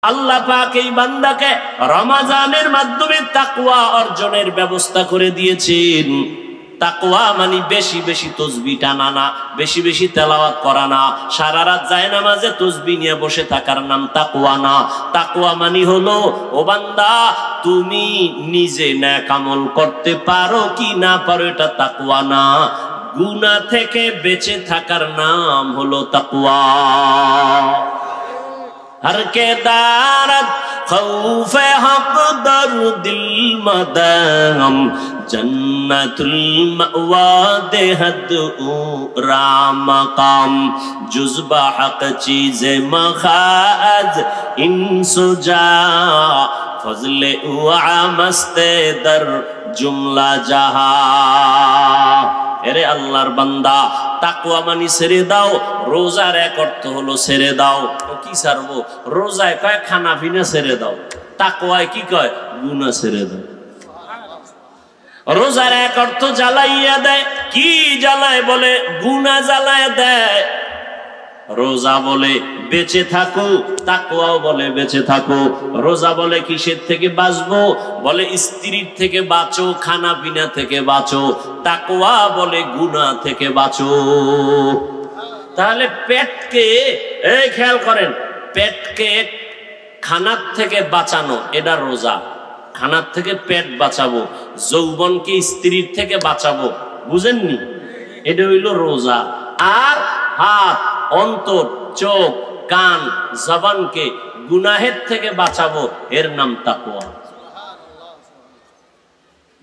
আল্লাহ পাক এই বান্দাকে রমজানের মাধ্যমে তাকওয়া অর্জনের ব্যবস্থা করে দিয়েছেন। তাকওয়া মানে বেশি বেশি তাসবিহ টানা না, বেশি বেশি তেলাওয়াত করা না, সারা রাত জায়নামাজে তাসবিহ নিয়ে বসে থাকার নাম তাকওয়া না। তাকওয়া মানে হলো, ও বান্দা তুমি নিজে নেক আমল করতে পারো কি না পারো এটা তাকওয়া না, গুনাহ থেকে বেঁচে থাকার নাম হলো তাকওয়া। हर के दारत खौफे हक दर दिल मदम जन्नतुल मअवा देहद राम मकाम जुज़्बा हक चीज़े मखाज इंसुजा फजले उआ मस्ते दर जुमला जहा। এরে আল্লাহর বান্দা, তাকওয়া মানি ছেড়ে দাও। রোজার এক অর্থ হলো ছেড়ে দাও। কি ছাড়বো? রোজায় কয় খানা পিনা ছেড়ে দাও, তাকওয়ায় কি কয়? গুনাহ ছেড়ে দাও। রোজার এক অর্থ জ্বালাইয়া দেয়। কি জ্বালায়? বলে গুনাহ জ্বালায় দেয়। রোজা বলে বেঁচে থাকো, তাকওয়াও বলে বেঁচে থাকো। রোজা বলে কিসের থেকে বাঁচবো? বলে স্ত্রীর থেকে বাঁচো, খানা পিনা থেকে বাঁচো। তাকওয়া বলে গুনাহ থেকে বাঁচো। তাহলে পেটকে, এই খেয়াল করেন, পেটকে খানার থেকে বাঁচানো এটা রোজা। খানার থেকে পেট বাঁচাবো, যৌবনকে স্ত্রীর থেকে বাঁচাবো, বুঝেননি? এটা হইল রোজা। আর হাত, অন্তর, চোখ, কান, জবানকে গুনাহের থেকে বাঁচাবো, এর নাম তাকওয়া।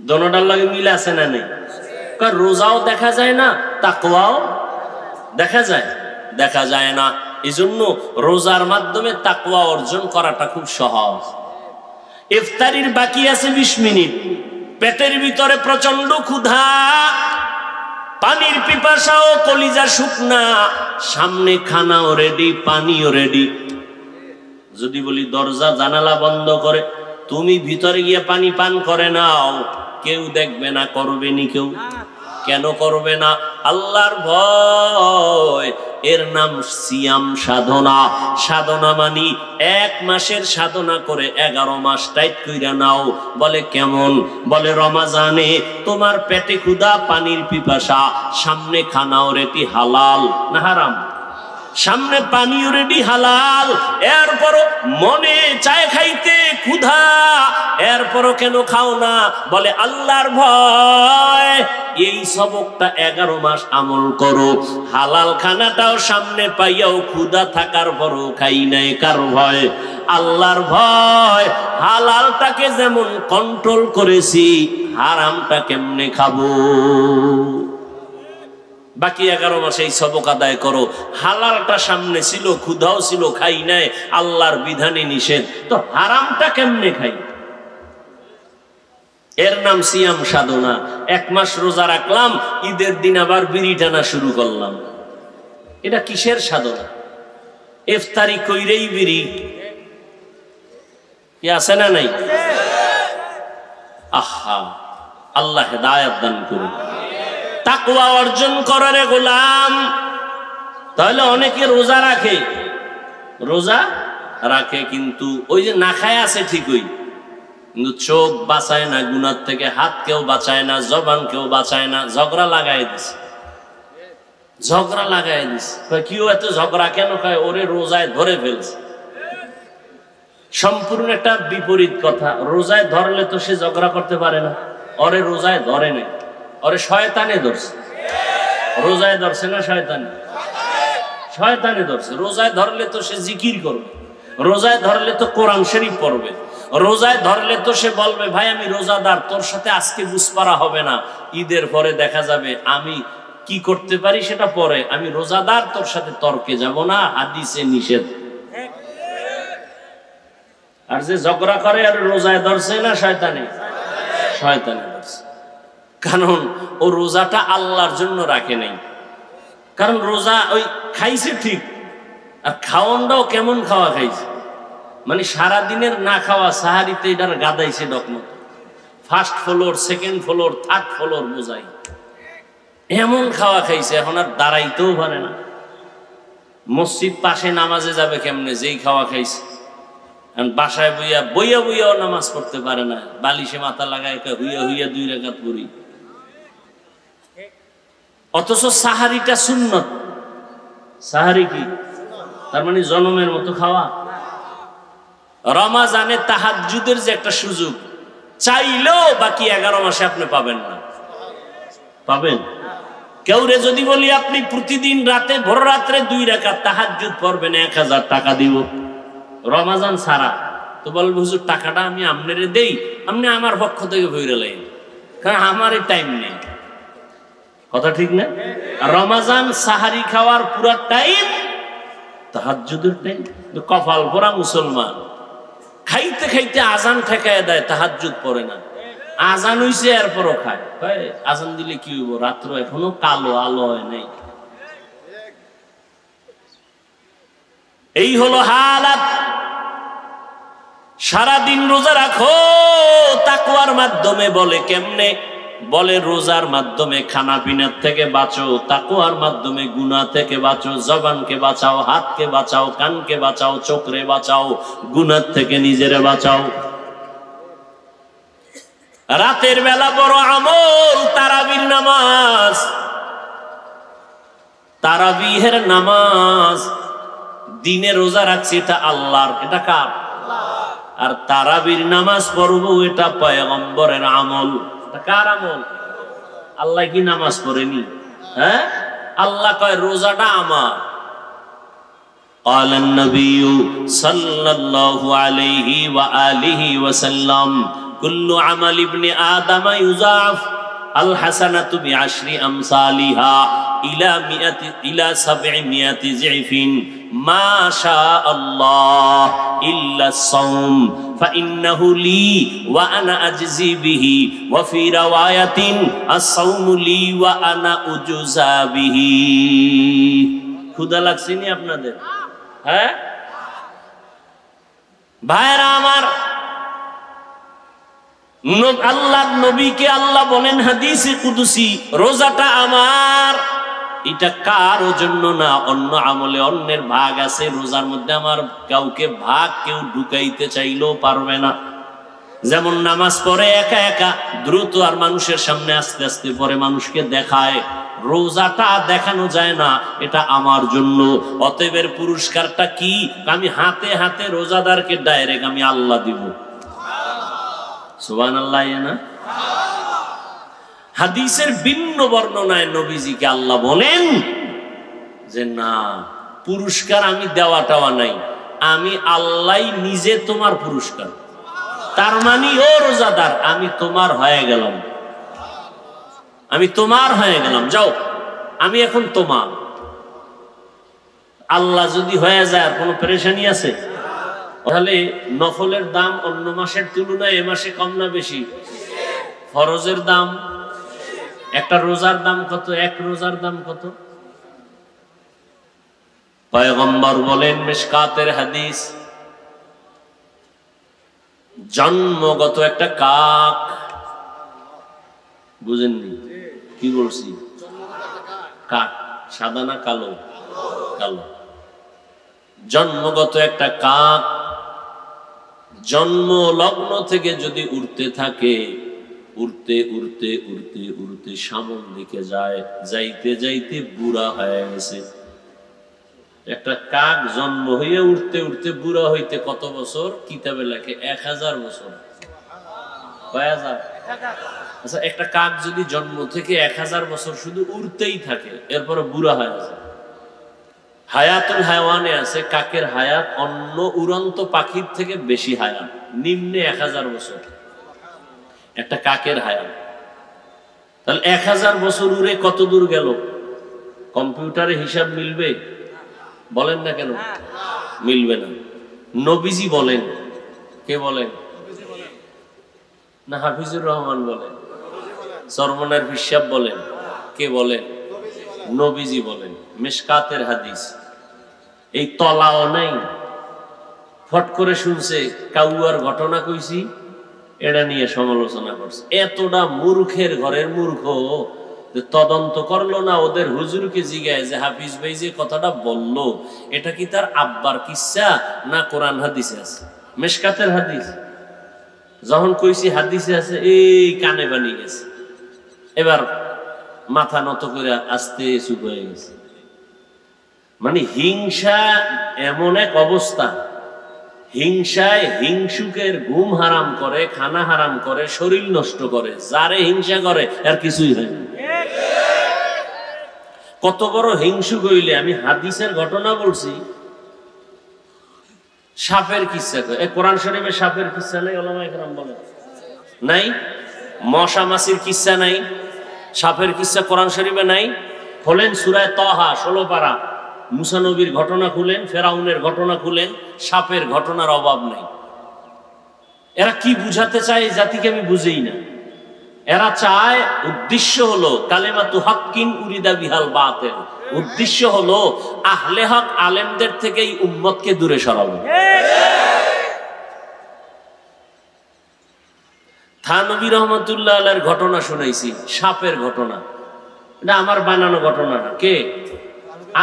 দোনোটার লাগে মিল আছে না নেই? রোজাও দেখা যায় না, তাকওয়াও দেখা যায়? দেখা যায় না। এই জন্য রোজার মাধ্যমে তাকওয়া অর্জন করাটা খুব সহজ। ইফতারির বাকি আছে 20 মিনিট, পেটের ভিতরে প্রচন্ড ক্ষুধা, পানির পিপাসাও, কলিজা শুকনা, সামনে খানাও রেডি, পানিও রেডি। যদি বলি দরজা জানালা বন্ধ করে তুমি ভিতরে গিয়ে পানি পান করে নাও, কেউ দেখবে না, করবে নি কেউ? কেন করবে না? আল্লাহর ভয়। এর নাম সিয়াম সাধনা। সাধনা মানি 1 মাসের সাধনা করে 11 মাস টাইট কইরা নাও। বলে কেমন? বলে রমজানে তোমার পেটে ক্ষুধা, পানির পিপাসা, সামনে খানাও রেডি, হালাল না হারাম? সামনে পানিও রেডি, হালাল। এরপরও মনে চায় খাইতে, ক্ষুধা, এরপরও কেন খাও না? বলে আল্লাহর ভয়। এই সবকটা 11 মাস আমল করো। হালাল খানাটাও সামনে পাইয়াও ক্ষুধা থাকার পরও খাই নাই, কার ভয়? আল্লাহর ভয়। হালালটাকে যেমন কন্ট্রোল করেছি, হারামটা কেমনে খাবো? বাকি 11 মাসে এই সবক আদায় করো। হালালটা সামনে ছিল, ক্ষুধাও ছিল, খাই নাই, আল্লাহর বিধানে নিষেধ, তো হারামটা কেমনে খাই? এর নাম সিয়াম সাধনা। 1 মাস রোজা রাখলাম, ঈদের দিন আবার বিড়ি টানা শুরু করলাম। এটা কিসের সাধনা? ইফতারি কইরেই বিড়ি, কি আছে না নাই? আহা, আল্লাহ হেদায়েত দান করুন। তাকওয়া অর্জন করার গোলাম। তাহলে অনেকে রোজা রাখে, রোজা রাখে কিন্তু ওই যে না খায় আছে ঠিকই, কিন্তু চোখ বাঁচায় না গুনার থেকে, হাত কেউ বাঁচায় না, জবান কেউ বাঁচায় না। ঝগড়া লাগাই দিছে, ঝগড়া লাগাই দিছে। কেউ এত ঝগড়া কেন খায়? ওরে রোজায় ধরে ফেলছে। সম্পূর্ণ একটা বিপরীত কথা। রোজায় ধরলে তো সে ঝগড়া করতে পারে না, ওরে রোজায় ধরে নেই, ওরে শয়তানে ধরছে। রোজায় ধরছে না শয়তানে? শয়তানে ধরছে। রোজায় ধরলে তো সে জিকির করবে, রোজায় ধরলে তো কোরআন শরীফ পড়বে, রোজায় ধরলে তো সে বলবে ভাই আমি রোজাদার, তোর সাথে আজকে বুঝপারা হবে না, ঈদের পরে দেখা যাবে আমি কি করতে পারি সেটা পরে, আমি রোজাদার, তোর সাথে তর্কে যাব না, হাদিসে নিষেধ। আর যে ঝগড়া করে আর রোজায় ধরছে না শয়তানে? শয়তানে ধরছে। কারণ ও রোজাটা আল্লাহর জন্য রাখে নাই। কারণ রোজা ওই খাইছে ঠিক, আর খাওয়ানটাও কেমন খাওয়া খাইছে, মানে সারাদিনের না খাওয়া, সাহারিতে এটার গাদাইছে ডকমত, first floor, second floor, third floor বোঝাই, এমন খাওয়া খাইছে। এখন আর দাঁড়াইতেও পারে না। মসজিদ পাশে নামাজে যাবে কেমনে, যেই খাওয়া খাইছে। বাসায় বইয়া বইয়া বইয়াও নামাজ পড়তে পারে না, বালিশে মাথা লাগায় হুইয়া হুইয়া 2 রাকাত পড়ি। অথচ সাহারিটা সুন্নত। সাহারি কি? তার মানে জনমের মতো খাওয়া। রমাজানে তাহাজ্জুদের যে একটা সুযোগ, চাইলেও বাকি 11 মাসে আপনি পাবেন না। পাবেন? কেউরে যদি বলি আপনি প্রতিদিন রাতে ভোর রাত্রে 2 রাকাত তাহাজ্জুদ পড়বেন, 1000 টাকা দিব রমাজান ছাড়া, তো বলবে হুজুর টাকাটা আমি আপনারে দেই, আপনি আমার পক্ষ থেকে ভইরা লাইন, কারণ আমারই টাইম নেই। কথা ঠিক না? রমাজান সাহারি খাওয়ার পুরা টাইম তাহাজ্জুদের টাইম। কপাল পোড়া মুসলমান, খাইতে খাইতে আজান ঠেকায় দেয়, তাহাজ্জুদ পড়ে না। আজান হইছে এরপরও খায়। আজান দিলে কি হইব? রাত্র এখনো কালো, আলো হয় নাই। এই হলো হালাত। সারাদিন রোজা রাখো তাকওয়ার মাধ্যমে। বলে কেমনে? বলে রোজার মাধ্যমে খানা পিনার থেকে বাঁচো, তাকওয়ার মাধ্যমে গুনাহ থেকে বাঁচো। জবানকে বাঁচাও, হাতকে বাঁচাও, কানকে বাঁচাও, চোখরে বাঁচাও, গুনাহ থেকে নিজেরে বাঁচাও। রাতের বেলা বড় আমল তারাবির নামাজ। তারাবিহের নামাজ। দিনে রোজা রাখছি এটা আল্লাহর, এটা কার? আর তারাবির নামাজ পড়বো এটা পয়গম্বরের আমল। এটা কার আমল? আল্লাহ কি নামাজ পড়েনি? হ্যাঁ, আল্লাহ কয় রোজাটা আমার। قال النبي صلى الله عليه وآله وسلم كل عمل ابن آدم يضاعف الحسنة بعشر أمثالها إلى 700 ضعف ما شاء الله إلا الصوم فإنه لي وأنا أجزي به وفي رواية الصوم لي وأنا أجزى به। ক্ষুধা লাগছেনি আপনাদের? হ্যাঁ ভাইরা আমার, আল্লাহর নবীকে আল্লাহ বলেন হাদিসে কুদসি, রোজাটা আমার। এটা কারো জন্য না, অন্য আমলে অন্যের ভাগ আছে, রোজার মধ্যে আমার কাউকে ভাগ কেউ ঢুকাইতে চাইলেও পারবে না। যেমন নামাজ পড়ে একা একা দ্রুত আর মানুষের সামনে আস্তে আস্তে পরে মানুষকে দেখায়, রোজাটা দেখানো যায় না, এটা আমার জন্য। অতএবের পুরস্কারটা কি? আমি হাতে হাতে রোজাদারকে ডাইরেক্ট আমি আল্লাহ দিব। সুবহানাল্লাহ না? হাদিসের ভিন্ন বর্ণনায় নবীজিকে আল্লাহ বলেন যে না, পুরস্কার আমি দেওয়াটাওয়া নাই, আমি আল্লাহ নিজে তোমার পুরস্কার। তার মানে ও রোজাদার, আমি তোমার হয়ে গেলাম, আমি তোমার হয়ে গেলাম, যাও আমি এখন তোমার। আল্লাহ যদি হয়ে যায় আর কোনো পেরেশানি আছে? তাহলে নফলের দাম অন্য মাসের তুলনায় এ মাসে কম না বেশি? ফরজের দাম, একটা রোজার দাম কত? এক রোজার দাম কত? পয়গম্বর বলেন, মিশকাতের হাদিস, জন্মগত একটা কাক, বুঝেননি কি বলছি? কাক সাদা না কালো? কালো। জন্মগত একটা কাক জন্ম লগ্ন থেকে যদি উড়তে থাকে, উড়তে উড়তে উড়তে উড়তে সামন দিকে যায়, যাইতে যাইতে বুড়া হয়ে গেছে। একটা কাক জন্ম হইয়া উঠতে উঠতে বুড়া হইতে কত বছর? কিতাবে লেখে 1000 বছর। কয় হাজার? আচ্ছা, একটা কাক যদি জন্ম থেকে 1000 বছর শুধু উড়তেই থাকে, এরপরে বুড়া হয়ে যায়। হায়াতুল হায়াওয়ানে আছে কাকের হায়াত অন্য উড়ন্ত পাখির থেকে বেশি হায়াত, নিম্নে 1000 বছর একটা কাকের হায়াত। তাহলে 1000 বছর উড়ে কত দূর গেল? কম্পিউটারে হিসাব মিলবে? বলেন না কেন মিলবে না? নবীজি বলেন। কে বলেন? না হাফিজুর রহমান বলেন? সরমনার হিসাব বলেন? কে বলেন? নবীজি বলেন। মিশকাতের হাদিস। এই তলাও নাই, ফট করে শুনছে কাউয়ার ঘটনা কইছি, এটা নিয়ে সমালোচনা করছে। এতটা মূর্খের ঘরের মূর্খ তদন্ত করলো না, ওদের হুজুরকে জিজ্ঞাসা যে হাফিজ ভাই যে কথাটা বললো এটা কি তার আব্বার কিসসা না কোরআন হাদিসে আছে? মিশকাতের হাদিস। যখন কইছি হাদিসে আছে, এই কানে বানিয়ে গেছে, এবার মাথা নত করে আস্তে চুপ হয়ে গেছে। মানে হিংসা এমন এক অবস্থা, হিংসায় হিংসুকের ঘুম হারাম করে, খানা হারাম করে, শরীর নষ্ট করে। যারে হিংসা করে আর কিছুই হয় না। কত বড় হিংসুক হইলে, আমি হাদিসের ঘটনা বলছি, সাপের কিচ্ছা। কোরআন শরীফে সাপের কিচ্ছা নাই? ওলামায়ে কেরাম বলেন নাই। মশা মাছির কিচ্ছা নাই, সাপের কিচ্ছা কোরআন শরীফে নাই। খোলেন সূরা তাহা 16 পারা, মুসা নবীর ঘটনা খুলেন, ফেরাউনের ঘটনা খুলেন, সাপের ঘটনার অভাব নেই। এরা কি বুঝাতে চায় জাতিকে আমি বুঝেই না। এরা চায়, উদ্দেশ্য হলো কালেমাতু হাক্কিন উরিদা বিহাল বাতিল, উদ্দেশ্য হলো আহলে হক আলেমদের থেকে এই উম্মতকে দূরে সরাবো। থানবী রহমতুল্লাহ আলাইহির ঘটনা শুনাইছি, সাপের ঘটনা। এটা আমার বানানো ঘটনা না। কে?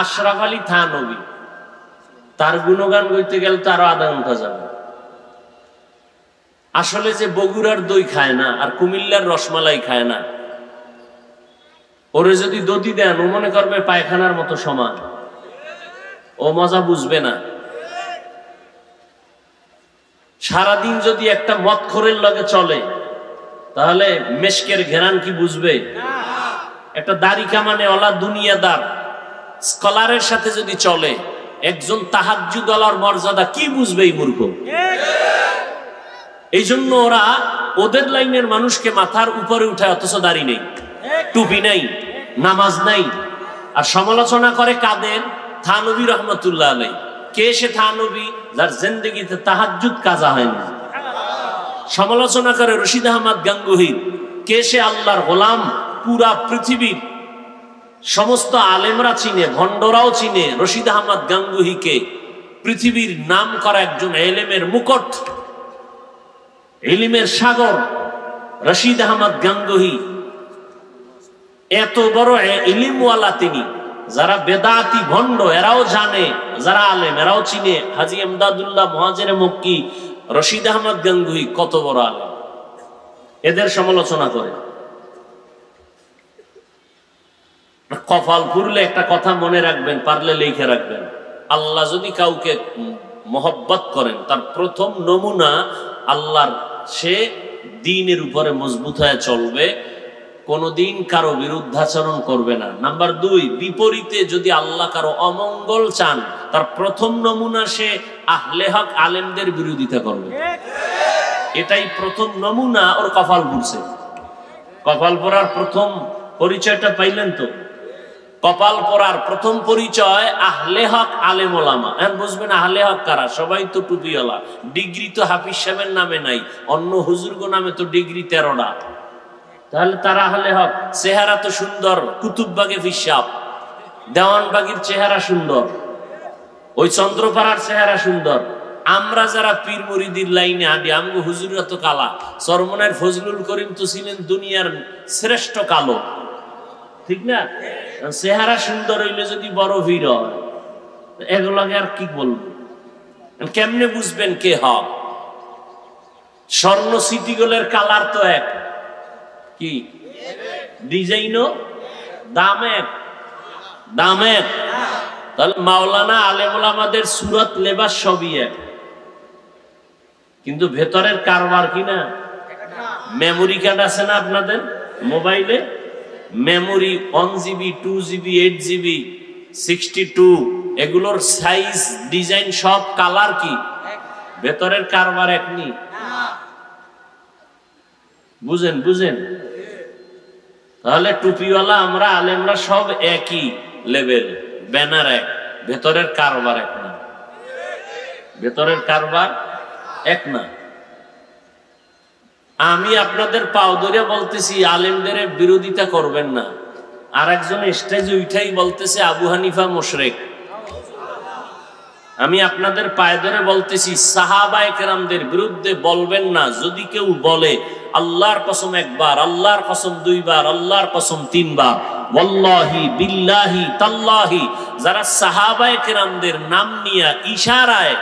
আশরাফ আলী থানবী। তার গুণগান গাইতে গেলে তো আরো আধা ঘন্টা যাবে। আসলে যে বগুড়ার দই খায় না আর কুমিল্লার রসমালাই খায় না, ওরে যদি দধি দেন ও মনে করবে পায়খানার মতো সমান, ও মজা বুঝবে না। সারাদিন যদি একটা মদখোরের লগে চলে, তাহলে মেশকের ঘেরান কি বুঝবে? একটা দাড়ি কামানে ওলা দুনিয়াদার স্কলারের সাথে যদি চলে, একজন তাহাজ্জুদ ওয়ালার মর্যাদা কি বুঝবে এই মূর্খ? এই জন্য ওরা ওদের লাইনের মানুষকে মাথার উপরে উঠায়, অথচ দাড়ি নেই, টুপি নাই, নামাজ নাই। আর সমালোচনা করে কাদের? থানবী রহমতুল্লাহ আলাইহি। কে সে থানবী? যার জিন্দেগিতে তাহাজ্জুদ কাজা হয়নি। সমালোচনা করে রশিদ আহমদ গাঙ্গুহি। কে সে? আল্লাহর গোলাম। পুরা পৃথিবীর সমস্ত আলেমরা চিনে, ভণ্ডরাও চিনে রশিদ আহমদ গাঙ্গুহিকে। পৃথিবীর নাম করা একজন এলেমের মুকুট, ইলমের সাগর রশিদ আহমদ গাঙ্গুহি। এত বড় ইলমওয়ালা তিনি। যারা বেদাতি ভণ্ড এরাও জানে, যারা আলেম এরাও চিনে। হাজী এমদাদুল্লাহ মুহাজিরে মক্কি, রশিদ আহমদ গাঙ্গুহি কত বড় আলেম। এদের সমালোচনা করে। কপাল পুরলে একটা কথা মনে রাখবেন, পারলে লিখে রাখবেন। আল্লাহ যদি কাউকে মহব্বত করেন, তার প্রথম নমুনা আল্লাহর, সে দ্বীনের উপরে মজবুত হয়ে চলবে, কোনদিন কারো বিরুদ্ধাচরণ করবে না। নাম্বার 2, বিপরীতে যদি আল্লাহ কারো অমঙ্গল চান, তার প্রথম নমুনা সে আহলে হক আলেমদের বিরোধিতা করবে। এটাই প্রথম নমুনা। ওর কপাল পুড়ছে। কপাল পরার প্রথম পরিচয়টা পাইলেন তো? কপাল পরার প্রথম পরিচয় আহলে হক আলেম ওলামা। এখন বুঝবেন আহলে হক কারা? সবাই তো টুপিওয়ালা, ডিগ্রি তো হাফিজ সাহেবের নামে নাই, অন্য হুজুরগো নামে তো ডিগ্রি 13টা। তাহলে তারা আহলে হক। চেহারা তো সুন্দর, কুতুববাগে ফিসাব, দেওয়ানবাগির চেহারা সুন্দর, ওই চন্দ্রপাড়ার চেহারা সুন্দর। আমরা যারা পীর মুরিদির লাইনে হাঁটি, আমগো হুজুররা তো কালা। চরমনার ফজলুল করিম তো ছিলেন দুনিয়ার শ্রেষ্ঠ কালো, ঠিক না? চেহারা সুন্দর হইলে যদি বড় ভিড় হয়, এগুলোকে আর কি বলবো? কেমনে বুঝবেন কে হক? স্বর্ণ সিটিগুলোর কালার তো এক, কি ডিজাইনও দাম এক, দাম এক। তাহলে মাওলানা আলেম ওলামাদের সুরত লেবাস সবই এক, কিন্তু ভেতরের কারবার কিনা। মেমোরি কার্ড আছে না আপনাদের মোবাইলে? মেমোরি 1 GB, 2 GB, 8 GB, 62, এগুলোর সাইজ, ডিজাইন সব কালার কি? ভেতরের কারবার এক নি। বুঝেন? বুঝেন? তাহলে টুপিওয়ালা আমরা আলেমরা সব একই লেভেল, ব্যানার এক, ভেতরের কারবার এক না। ভেতরের কারবার এক না। আমি আপনাদের পাও ধরে বলতেছি আলেমদের বিরোধিতা করবেন না। আর একজন স্টেজে উঠাই বলতেছে আবু হানিফা মুশরিক। আমি আপনাদের পায়ে ধরে বলতেছি সাহাবায়ে কেরামদের বিরুদ্ধে বলবেন না। যদি কেউ বলে আল্লাহর কসম একবার, আল্লাহর কসম 2 বার, আল্লাহর কসম 3 বার, ওয়াল্লাহি বিল্লাহি তাল্লাহি, যারা সাহাবায়ে কেরামদের নাম নিয়ে ইশারায়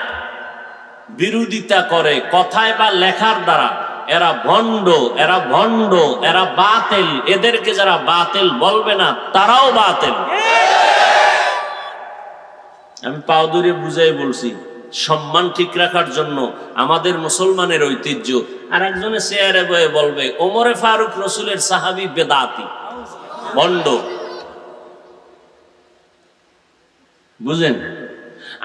বিরোধিতা করে কথায় বা লেখার দ্বারা, এরা ভণ্ড, এরা ভণ্ড, এরা বাতিল। এদেরকে যারা বাতিল বলবে না তারাও বাতিল। আমি পাও ধরে বুঝাই বলছি, সম্মান ঠিক রাখার জন্য আমাদের মুসলমানের ঐতিহ্য। আর একজনে চেয়ারে বয়ে বলবে ওমরে ফারুক রসুলের সাহাবী বেদাতি, ভণ্ড। বুঝেন?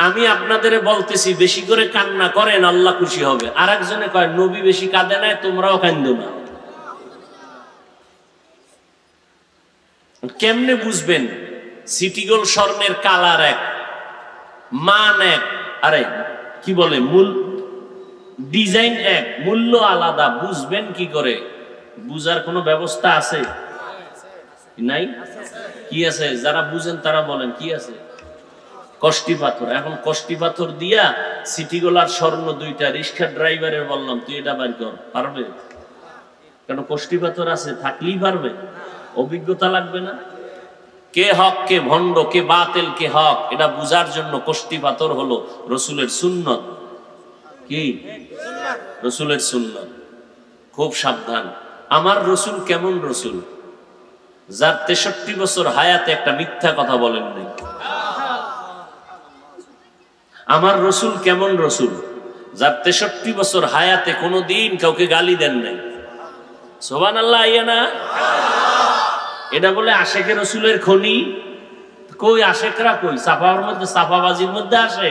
আমি আপনাদের বলতেছি বেশি করে কান্না করেন, আল্লাহ খুশি হবে। আর একজনে কয় নবী বেশি কাঁদে নাই, তোমরাও কান্দো না। কেমনে বুঝবেন? সিটি গোল্ড স্বর্ণের কালার এক, মান এক, আরে কি বলে মূল ডিজাইন এক, মূল্য আলাদা। বুঝবেন কি করে? বুঝার কোনো ব্যবস্থা আছে? নাই? কি আছে? যারা বুঝেন তারা বলেন কি আছে? কষ্টি পাথর। এখন কষ্টি পাথর দিয়া সিটি গোলার স্বর্ণ দুইটা, রিক্সা ড্রাইভারের বললাম তুই এটা বাইর কর, পারবে? কেন? কষ্টি পাথর আছে, থাকলেই পারবে? অভিজ্ঞতা লাগবে না? কে হক কে ভণ্ড, কে বাতিল কে হক, এটা বুঝার জন্য কষ্টি পাথর হলো রসুলের সুন্নত। কি? রসুলের সুন্নত। খুব সাবধান। আমার রসুল কেমন রসুল? যার 63 বছর হায়াতে একটা মিথ্যা কথা বলেন নাই। আমার রসুল কেমন রসুল? যার 63 বছর হায়াতে কোনোদিন কাউকে গালি দেন নাই। সুবহানাল্লাহ। আইয়া না? এটা বলে আশেকে রসুলের খনি? কই আশেকরা? কই সাফার মধ্যে, সাফাবাজির মধ্যে আসে?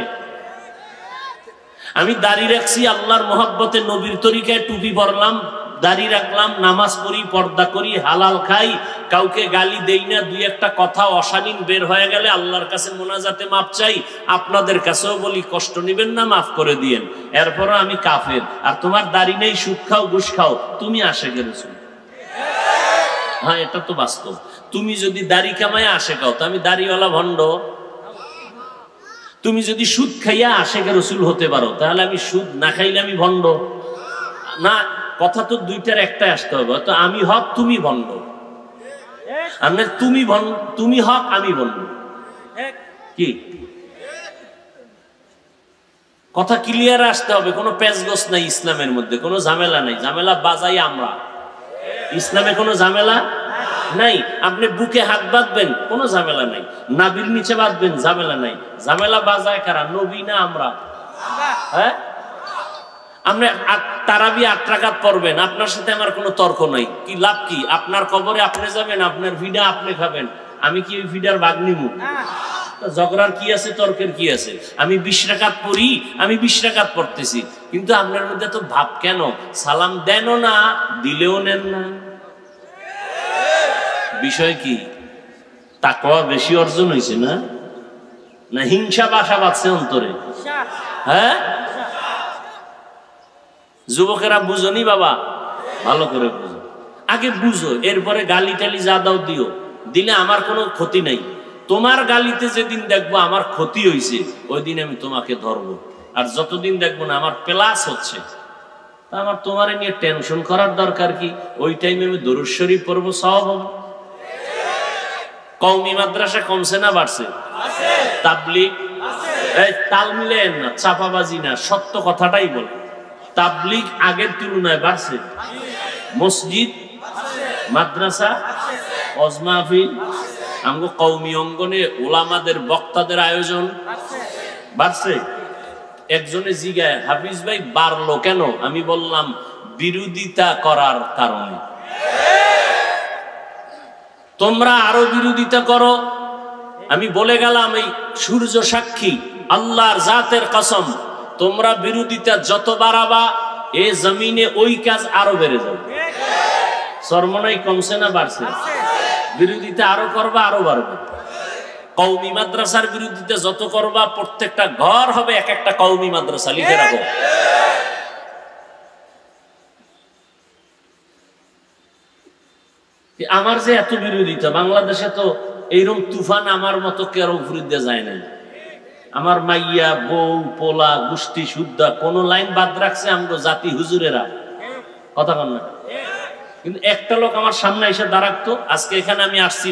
আমি দাড়ি রাখছি আল্লাহর মহব্বতে, নবীর তরিকায় টুপি পরলাম, দাড়ি রাখলাম, নামাজ পড়ি, পর্দা করি, হালাল খাই, কাউকে গালি দেই না। দুই একটা কথা অশালীন বের হয়ে গেলে আল্লাহর কাছে মোনাজাতে মাপ চাই। আপনাদের কাছেও বলি কষ্ট নেবেন না, মাফ করে দিয়েন। এরপরও আমি কাফের। আর তোমার দাড়ি নেই, সুদ খাও, ঘুষ খাও, তুমি আশেকে রসুল। হ্যাঁ, এটা তো বাস্তব। তুমি যদি দাড়ি কামায় আশে খাও, তো আমি দাড়িওয়ালা ভণ্ড। তুমি যদি সুদ খাইয়া আশেকে রসুল হতে পারো, তাহলে আমি সুদ না খাইলে আমি ভণ্ড না। কথা তো দুইটার একটাই আসতে হবে। তো আমি হক, তুমি ভণ্ড। আমরা তুমি হক, আমি ভণ্ড। কি কথা ক্লিয়ার আসতে হবে? কোনো পেঁচগোছ নাই ইসলামের মধ্যে, কোনো ঝামেলা নাই। ঝামেলা বাজাই আমরা। ইসলামে কোনো ঝামেলা নাই। আপনি বুকে হাত বাঁধবেন, কোনো ঝামেলা নাই। নাভির নিচে বাঁধবেন, ঝামেলা নাই। ঝামেলা বাজায় কারা? নবী না আমরা? হ্যাঁ, আপনি তারাবি 8 রাকাত পড়বেন, আপনার সাথে আমার কোনো তর্ক নাই। কি লাভ? কি আপনার কবরে আপনি যাবেন, আপনার ভিডা আপনি খাবেন, আমি কি ওই ভিডার ভাগ নিমু? ঝগড়ার কি আছে? তর্কের কি আছে? আমি 20 রাকাত পড়ি, আমি 20 রাকাত পড়তেছি, কিন্তু আপনার মধ্যে তো ভাব কেন? সালাম দেনও না, দিলেও নেন না। বিষয় কি? তাকওয়া বেশি অর্জন হয়েছে না? না হিংসা বাসা বাঁধছে অন্তরে? হ্যাঁ, যুবকেরা বুঝনি বাবা, ভালো করে বুঝো। আগে বুঝো, এরপরে গালি টালি যা দাও দিও। দিলে আমার কোনো ক্ষতি নাই। তোমার গালিতে যেদিন দেখবো আমার ক্ষতি হয়েছে, ওই দিন আমি তোমাকে ধরবো। আর যতদিন দেখবো না আমার প্লাস হচ্ছে, তা আমার তোমারে নিয়ে টেনশন করার দরকার কি? ওই টাইমে আমি দরুদ শরীফ পড়বো, সওয়াব হবে। কওমি মাদ্রাসা কমছে না বাড়ছে? তাবলীগ, তাল মিলেন না, চাপাবাজি না, সত্য কথাটাই বলে। তাবলীগ আগের তুলনায় বাড়ছে। মসজিদ, মাদ্রাসা, ওয়াজ মাহফিল, আমগো কওমি অঙ্গনে ওলামাদের বক্তাদের আয়োজন বাড়ছে। একজনে জিগায়, হাফিজ ভাই বাড়লো কেন? আমি বললাম বিরোধিতা করার কারণে। তোমরা আরো বিরোধিতা করো। আমি বলে গেলাম, এই সূর্য সাক্ষী, আল্লাহর জাতের কসম, তোমরা বিরোধিতা যত বাড়াবা এ জমিনে ওই কাজ আরো বেড়ে যাবে। সরমনাই কমছে না বাড়ছে? বিরোধিতা আরো করবা, আরো বাড়বে। কওমি মাদ্রাসার বিরোধিতা যত করবা, প্রত্যেকটা ঘর হবে এক একটা কওমি মাদ্রাসা। লিখে রাখো। আমার যে এত বিরোধিতা, বাংলাদেশে তো এইরকম তুফান আমার মতো কারো বিরুদ্ধে যায় নাই। আমার মাইয়া, বউ, পোলা, গোষ্ঠী সুদ্ধা কোন লাইন বাদ রাখছে আমগো জাতি হুজুরেরা? কথা বল না। কিন্তু একটা লোক আমার সামনে এসে দাঁড়াতো। আজকে এখানে আমি আসছি,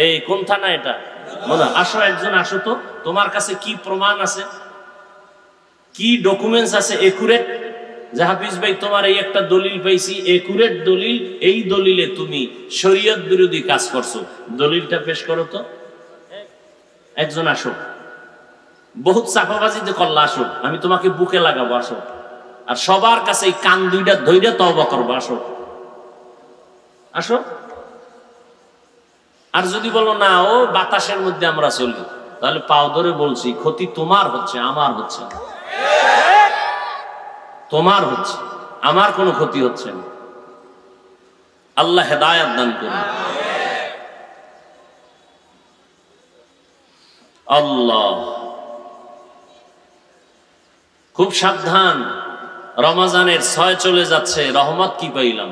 এই কোন থানা এটা? বলো, আসো, একজন আসো তো, তোমার কাছে কি প্রমাণ আছে? কি ডকুমেন্টস আছে একুরেট, যে হাফিজ ভাই তোমার এই একটা দলিল পাইছি, একুরেট দলিল, এই দলিলে তুমি শরীয়ত বিরোধী কাজ করছো, দলিলটা পেশ করো তো। একজন আসো, বহুত চাপাবাজিতে করলা, আসো আমি তোমাকে বুকে লাগাবো, আসো। আর সবার কাছে এই কান দুইটা ধৈর্য তওবা করবো, আসো আসো। আর যদি বলো না ও বাতাসের মধ্যে আমরা চলি, তাহলে পাও ধরে বলছি ক্ষতি তোমার হচ্ছে, আমার হচ্ছে না। তোমার হচ্ছে, আমার কোনো ক্ষতি হচ্ছে না। আল্লাহ হেদায়েত দান করুন। আল্লাহ, খুব সাবধান, রমজানের 6 চলে যাচ্ছে, রহমত কি পাইলাম।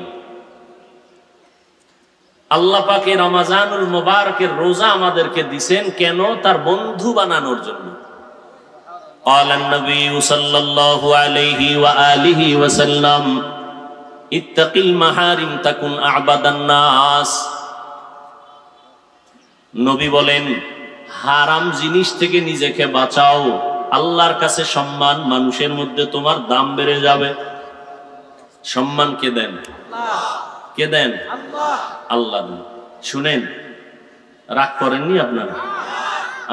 আল্লাহ পাকে রমজানুল মুবারকের রোজা আমাদেরকে দিবেন কেন? তার বন্ধু বানানোর জন্য। قال النبي صلى الله عليه وآله وسلم اتق المحارم تكن أعبد الناس। নবী বলেন, হারাম জিনিস থেকে নিজেকে বাঁচাও, আল্লাহর কাছে সম্মান, মানুষের মধ্যে তোমার দাম বেড়ে যাবে। সম্মান কে দেন? কে দেন? আল্লাহ দেন। শুনেন, রাগ করেননি আপনারা?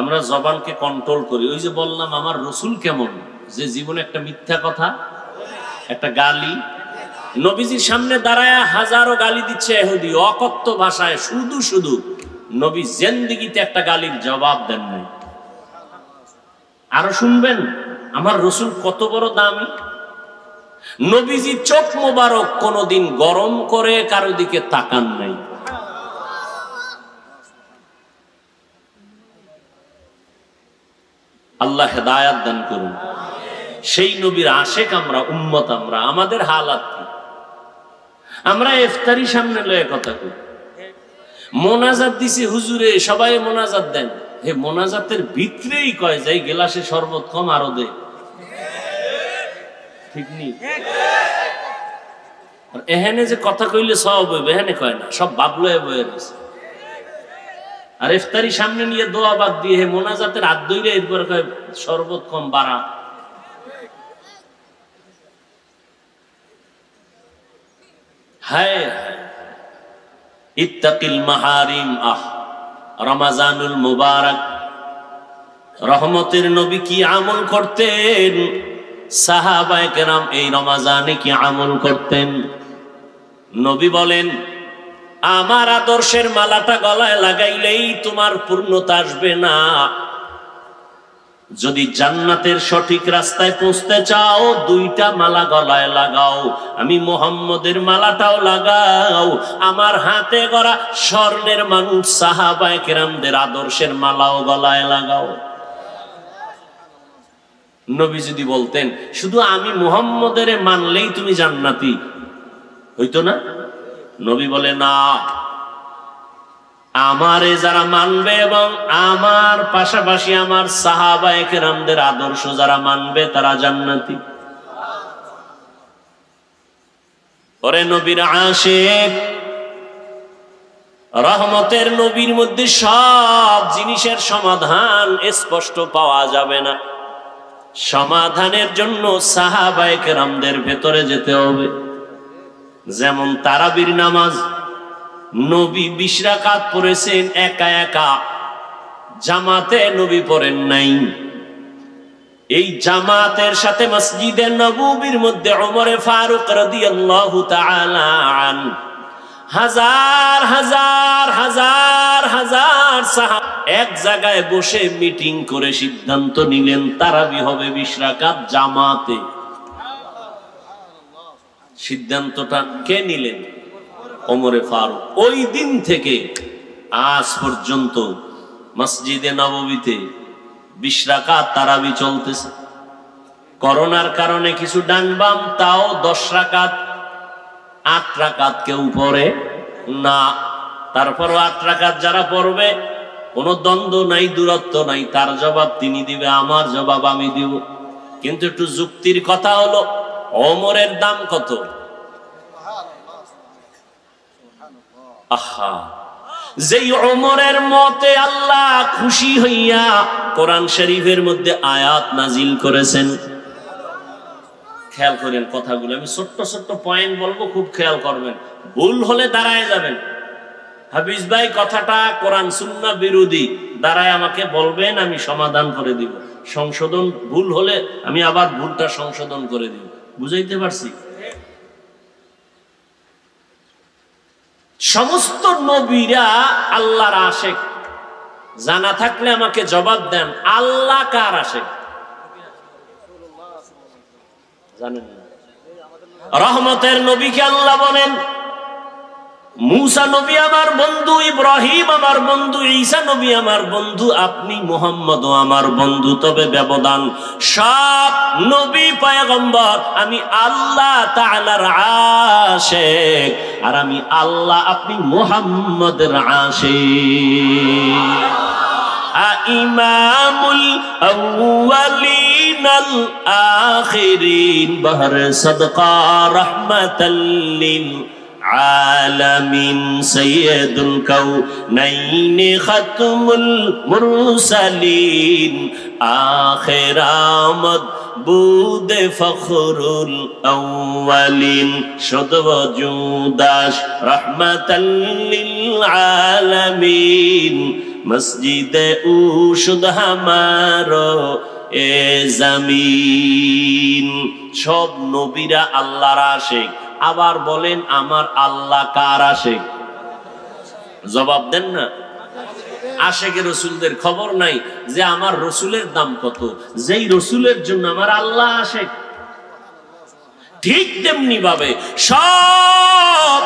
আমরা জবানকে কন্ট্রোল করি। ওই যে বললাম আমার রসুল কেমন, যে জীবনে একটা মিথ্যা কথা, একটা গালি, নবীজির সামনে দাঁড়ায় হাজারো গালি দিচ্ছে ইহুদি অকথ্য ভাষায়, শুধু শুধু নবী জিন্দেগিতে একটা গালির জবাব দেন নাই। আরো শুনবেন আমার রসুল কত বড় দামি। নবীজি চোখ মোবারক কোনদিন গরম করে কারো দিকে তাকান নাই। আল্লাহ হেদায়াত দান করুন। সেই নবীর আশেক আমরা, উম্মত আমরা, আমাদের হালাত কি? আমরা ইফতারি সামনে লয়ে কথা কই, মোনাজাত দিছি হুজুরে, সবাই মোনাজাত দেন। হে মোনাজাতের ভিতরেই কয় যাই গেলাসে শরবত কম আরো দে, ঠিক নেই? এখানে যে কথা কইলে সব হইবে, এখানে কয় না, সব বাবলয়ে বয়ে রয়েছে। আর ইফতারি সামনে নিয়ে দোয়া বাদ দিয়ে হে মোনাজাতের হাত ধইরে এরপর কয় শরবত কম বাড়া। হায় ইত্তাকিল মাহারিম। আহ, রমজানুল মুবারক, রহমতের নবী কি আমল করতেন, সাহাবায়ে কেরাম এই রমজানে কি আমল করতেন? নবী বলেন, আমার আদর্শের মালাটা গলায় লাগাইলেই তোমার পূর্ণতা আসবে না। যদি জান্নাতের সঠিক রাস্তায় পৌঁছতে চাও, 2টা মালা গলায় লাগাও। আমি মুহাম্মদের মালাটাও লাগাও, আমার হাতে গড়া স্বর্ণের মানুষ সাহাবায়ে কেরামদের আদর্শের মালাও গলায় লাগাও। নবী যদি বলতেন শুধু আমি মুহাম্মদের মানলেই তুমি জান্নাতি, হইতো না? নবী বলে না, আমারে যারা মানবে এবং আমার পাশাপাশি আমার সাহাবায়ে কেরামদের আদর্শ যারা মানবে তারা জান্নাতি। ওরে নবীর আশিক, রহমতের নবীর মধ্যে সব জিনিসের সমাধান স্পষ্ট পাওয়া যাবে না। সমাধানের জন্য সাহাবায়ে কেরামদের ভেতরে যেতে হবে। যেমন তারাবির নামাজ, নবী 20 রাকাত পড়েছেন একা একা, জামাতে নবী পড়েন নাই। এই জামাতের সাথে মসজিদে নববীর মধ্যে ওমরে ফারুক রাদিয়াল্লাহু তাআলা আনহু হাজার হাজার হাজার হাজার সাহাবা এক জায়গায় বসে মিটিং করে সিদ্ধান্ত নিলেন তারাবি হবে 20 রাকাত জামাতে। সিদ্ধান্তটা কে নিলেন? ওমরে ফারুক। ওই দিন থেকে আজ পর্যন্ত মসজিদে নববীতে 20 রাকাত তারাবি চলতেছে। করোনার কারণে কিছু ডান বাম, তাও 10 রাকাত, 8 রাকাত কেউ পড়ে না। তারপরও 8 রাকাত যারা পড়বে, কোনো দ্বন্দ্ব নাই, দূরত্ব নাই, তার জবাব তিনি দিবে, আমার জবাব আমি দিব। কিন্তু একটু যুক্তির কথা হলো, ওমরের দাম কত? আহা, যেই ওমরের মতে আল্লাহ খুশি হইয়া কোরআন শরীফের মধ্যে আয়াত নাজিল করেছেন, খেয়াল করেন কথাগুলো, আমি ছোট্ট ছোট্ট পয়েন্ট বলবো, খুব খেয়াল করবেন। ভুল হলে দাঁড়ায় যাবেন। হাফিজ ভাই কথাটা কোরআন সুন্নাহ বিরোধী, দাঁড়ায় আমাকে বলবেন, আমি সমাধান করে দিব। সংশোধন ভুল হলে আমি আবার ভুলটা সংশোধন করে দিব। বুঝাইতে পারছি? সমস্ত নবীরা আল্লাহর আশিক। জানা থাকলে আমাকে জবাব দেন, আল্লাহ কার আশিক? জানেন না? রহমতের নবীকে আল্লাহ বলেন, মুসা নবী আমার বন্ধু, ইব্রাহিম আমার বন্ধু, ঈসা নবী আমার বন্ধু, আপনি মুহাম্মদও আমার বন্ধু। তবে ব্যবধান, সব নবী পয়গম্বর আমি আল্লাহ তাআলার আশিক, আর আমি আল্লাহ, আপনি মুহাম্মদের আশিক। ইমামুল আউয়ালিন আল আখিরিন বহর সদকা রাহমাতাল লিল আলামিন সাইয়্যিদুল কাউনাইন খাতমুল মুরসালিন আখির আমদ বুদে ফখরুল আউয়ালিন শুদ ওজুদাস রাহমাতাল লিল আলামিন মসজিদে উশুদ হামারো এ জমিন। সব নবীরা আল্লাহর আশিক। আবার বলেন, আমার আল্লাহ কার আশিক? জবাব দেন না। আশিকের রাসূলদের খবর নাই যে আমার রাসূলের দাম কত, যেই রাসূলের জন্য আমার আল্লাহ আশিক। ঠিক তেমনি ভাবে সব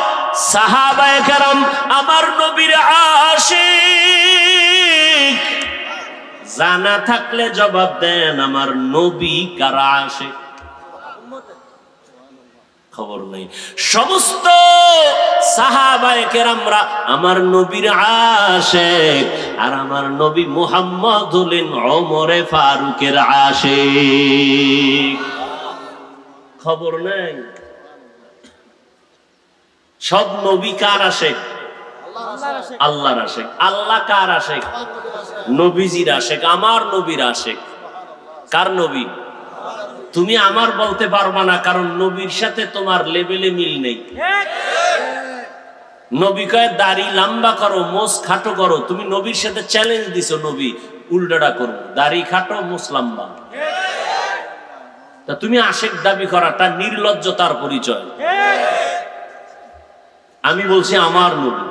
সাহাবায়ে কেরাম আমার নবীর আশিক। জানা থাকলে জবাব দেন, আমার নবী কার আশিক? খবর নেই। সমস্ত সাহাবায়ে কেরামরা আমার নবীর আশিক, আর আমার নবী মুহাম্মদ হলেন ওমরে ফারুকের আশিক। খবর নেই। সব নবী কার আশিক? আল্লাহর আশিক। আল্লাহ কার আশিক? নবীজির আশিক, আমার নবীর আশিক। কার নবী? তুমি আমার বলতে পারবা না, কারণ নবীর সাথে তোমার লেভেলে মিল নেই। নবী কয় দাড়ি লম্বা করো, মোছ খাটো করো, তুমি নবীর সাথে চ্যালেঞ্জ দিছো, নবী উল্টাটা করো, দাড়ি খাটো মোছ লম্বা। তা তুমি আশিক দাবি করাটা নির্লজ্জতার পরিচয়। আমি বলছি আমার নবী।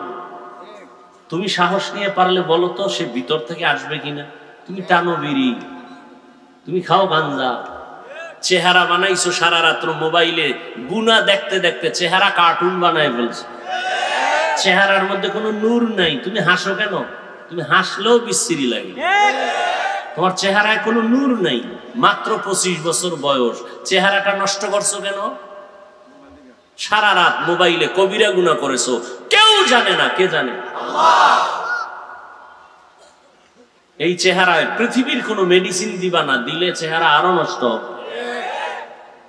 তুমি সাহস নিয়ে পারলে বলো তো সে ভিতর থেকে আসবে কিনা? তুমি টানো বিড়ি, তুমি খাও গাঞ্জা, চেহারা বানাইছো সারা রাত্র মোবাইলে, গুনা দেখতে দেখতে চেহারা কার্টুন বানায় বলছে, চেহারার মধ্যে কোনো নূর নাই। তুমি হাসো কেন? তুমি হাসলেও বিশ্রী লাগে। তোমার চেহারায় কোনো নূর নাই, মাত্র 25 বছর বয়স, চেহারাটা নষ্ট করছো কেন? সারা রাত মোবাইলে কবিরা গুনাহ করেছো, কেউ জানে না। কে জানে? আল্লাহ। এই চেহারায় পৃথিবীর কোনো মেডিসিন দিবা না, দিলে চেহারা আরো নষ্ট হবে।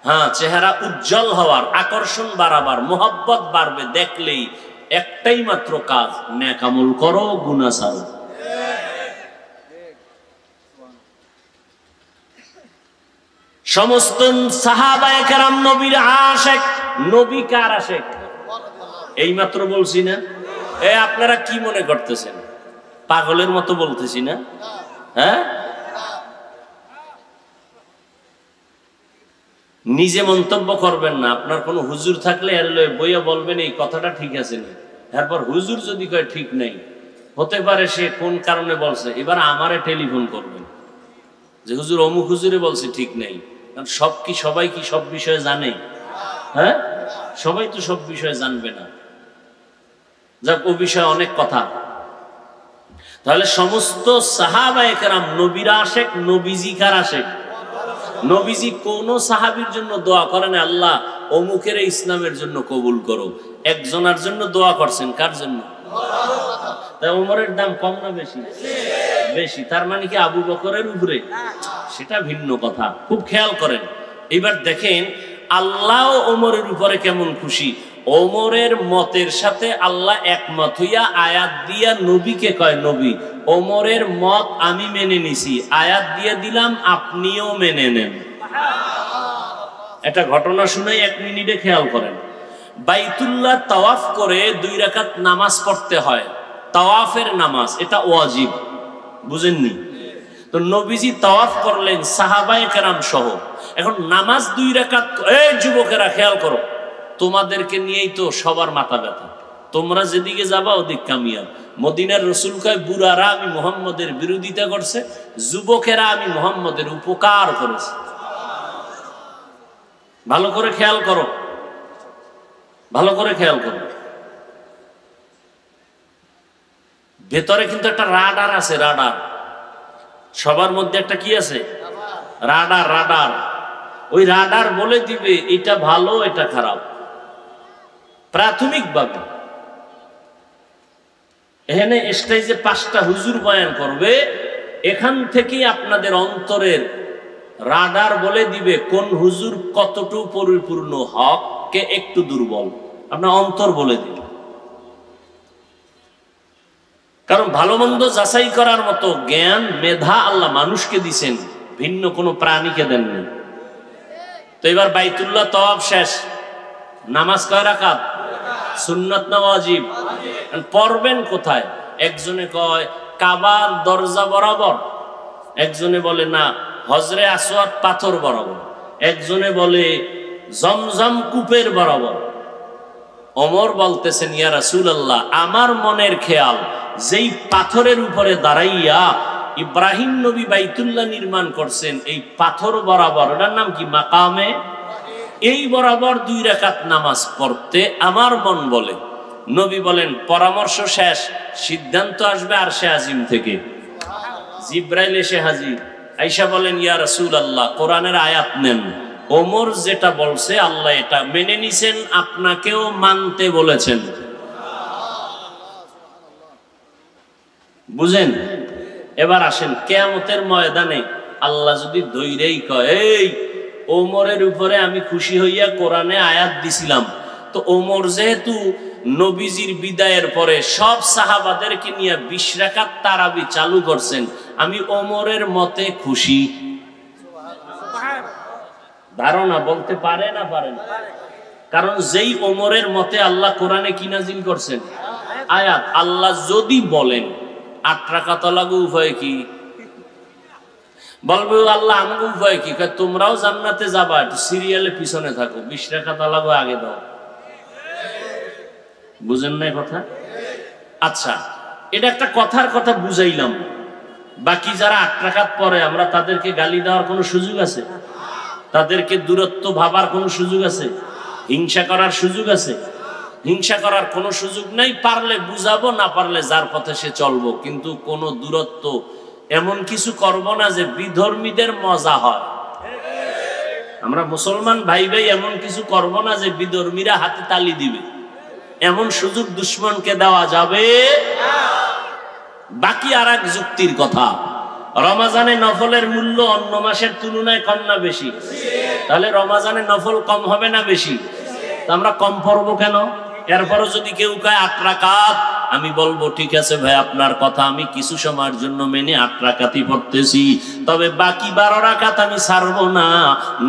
হ্যাঁ, চেহারা উজ্জ্বল হওয়ার, আকর্ষণ বাড়াবার, মোহাব্বত বাড়বে দেখলেই একটাই মাত্র কাজ, নেক আমল করো, গুনাহ ছাড়ো। সমস্ত সাহাবায়ে কেরাম নবীর আশিক। নবী কার আশিক? এই মাত্র বলছি না? আপনারা কি মনে করতেছেন? পাগলের মতো বলতেছি না? হ্যাঁ, নিজে মন্তব্য করবেন না। আপনার কোনো হুজুর থাকলে এর বইয়া বলবেন এই কথাটা ঠিক আছে না। এরপর হুজুর যদি কয় ঠিক নেই, হতে পারে সে কোন কারণে বলছে, এবার আমারে টেলিফোন করবেন যে হুজুর অমুক হুজুরে বলছে ঠিক নেই। কারণ সবাই কি সব বিষয়ে জানে? হ্যাঁ, সবাই তো সব বিষয়ে জানবে না। যাক, ও বিষয়ে অনেক কথা। তাহলে সমস্ত সাহাবায়ে কেরাম নবীর আশিক। নবীজি কার আশিক? নবীজি কোন সাহাবীর জন্য দোয়া করেন, আল্লাহ অমুকের ইসলামের জন্য কবুল করো। একজনের জন্য দোয়া করছেন, কার জন্য? তাই ওমরের দাম কম না বেশি? বেশি। তার মানে কি আবু বকরের উপরে? সেটা ভিন্ন কথা, খুব খেয়াল করেন। এবার দেখেন আল্লাহ ওমরের উপরে কেমন খুশি। ওমরের মতের সাথে আল্লাহ একমত হইয়া আয়াত দিয়া নবীকে কয়, নবী ওমরের মত আমি মেনে নিছি, আয়াত দিয়ে দিলাম, আপনিও মেনে নেন। একটা ঘটনা শুনে 1 মিনিটে খেয়াল করেন। বাইতুল্লাহ তাওয়াফ করে 2 রাকাত নামাজ পড়তে হয়, তাওয়াফের নামাজ, এটা ওয়াজিব, বুঝেননি? তো নবীজি তাওয়াফ করলেন সাহাবায়ে কেরাম সহ। এখন নামাজ 2 রাকাত, এই যুবকেরা খেয়াল করো, তোমাদেরকে নিয়েই তো সবার মাথা ব্যথা, তোমরা যেদিকে যাবা ওদিক কামিয়াব। মদিনার রাসূল কয়, বুড়ারা আমি মুহাম্মদের বিরোধিতা করছে, যুবকেরা আমি মুহাম্মদের উপকার করেছে। ভালো করে খেয়াল করো, ভালো করে খেয়াল করো। ভেতরে কিন্তু একটা রাডার আছে, রাডার। সবার মধ্যে একটা কি আছে? রাডার। রাডার, ওই রাডার বলে দিবে এটা ভালো এটা খারাপ প্রাথমিকভাবে। এখানে স্টেজে 5টা হুজুর বয়ান করবে, এখান থেকে আপনাদের অন্তরের রাডার বলে দিবে কোন হুজুর কতটুকু পরিপূর্ণ হক, কে একটু দুর্বল, আপনার অন্তর বলে দিবে। কারণ ভালো মন্দ যাচাই করার মতো জ্ঞান মেধা আল্লাহ মানুষকে দিছেন, ভিন্ন কোনো প্রাণীকে দেননি। তো এবার বাইতুল্লাহ তাওয়াফ শেষ, নামাজ কয় রাকাত? সুন্নাত না ওয়াজিব? পড়বেন কোথায়? একজনে কয় কাবার দরজা বরাবর, একজনে বলে না হজরে আসওয়াদ পাথর বরাবর, একজনে বলে জমজম কূপের বরাবর। ওমর বলতেছেন, ইয়া রাসূলুল্লাহ, আমার মনের খেয়াল, যেই পাথরের উপরে দাঁড়াইয়া ইব্রাহিম নবী বাইতুল্লাহ নির্মাণ করছেন, এই পাথর বরাবর, ওটার নাম কি? মাকামে। এই বরাবর 2 রাকাত নামাজ পড়তে আমার মন বলে। নবী বলেন, পরামর্শ শেষ, সিদ্ধান্ত আসবে আরশে আজিম থেকে। জিব্রাইল এসে হাজির, আয়েশা বলেন, ইয়া রাসূলুল্লাহ, কোরআনের আয়াত নেন। ওমর যেটা বলছে আল্লাহ এটা মেনে নিছেন, আপনাকেও মানতে বলেছেন। বুঝেন? এবার আসেন, কিয়ামতের ময়দানে আল্লাহ যদি ধৈরেই কয়, এই ওমরের উপরে আমি খুশি হইয়া কোরআনে আয়াত দিছিলাম, তো ওমর যেহেতু নবীজির বিদায়ের পরে সব সাহাবাদেরকে নিয়ে 20 রাকাত তারাবি চালু করছেন, আমি ওমরের মতে খুশি। ধারণা বলতে পারে না পারে না? কারণ যেই ওমরের মতে আল্লাহ কোরআনে কি নাজিল করছেন? আয়াত। আল্লাহ যদি বলেন 8 রাকাত লাগু, উপায় কি? বলবে আল্লাহ আমাকে উপায় কি? তোমরাও জান্নাতে যাবা, একটু সিরিয়ালে পিছনে থাকো, 20 রাকাত লাগু আগে দাও। বুঝেন না কথা? আচ্ছা, এটা একটা কথার কথা বুঝাইলাম। বাকি যারা 8 রাকাত পরে, আমরা তাদেরকে গালি দেওয়ার কোনো সুযোগ আছে? তাদেরকে দূরত্ব ভাবার কোনো সুযোগ আছে? হিংসা করার সুযোগ আছে? হিংসা করার কোনো সুযোগ নাই। পারলে বুঝাবো, না পারলে যার পথে সে চলবো, কিন্তু কোনো দূরত্ব এমন কিছু করব না যে বিধর্মীদের মজা হয়। আমরা মুসলমান ভাই ভাই এমন কিছু করব না যে বিধর্মীরা হাতে তালি দিবে, এমন সুযোগ দুশ্মনকে দেওয়া যাবে। বাকি আর এক যুক্তির কথা, রমাজানে নফলের মূল্য অন্য মাসের তুলনায় কম না বেশি? তাহলে রমাজানে নফল কম হবে না বেশি? আমরা কম পড়বো কেন? এরপরও যদি কেউ কয় 8 রাকাত, আমি বলবো ঠিক আছে ভাই, আপনার কথা আমি কিছু সময়ের জন্য মেনে 8 রাকাতই পড়তেছি, তবে বাকি 12 রাকাত আমি ছাড়বো না,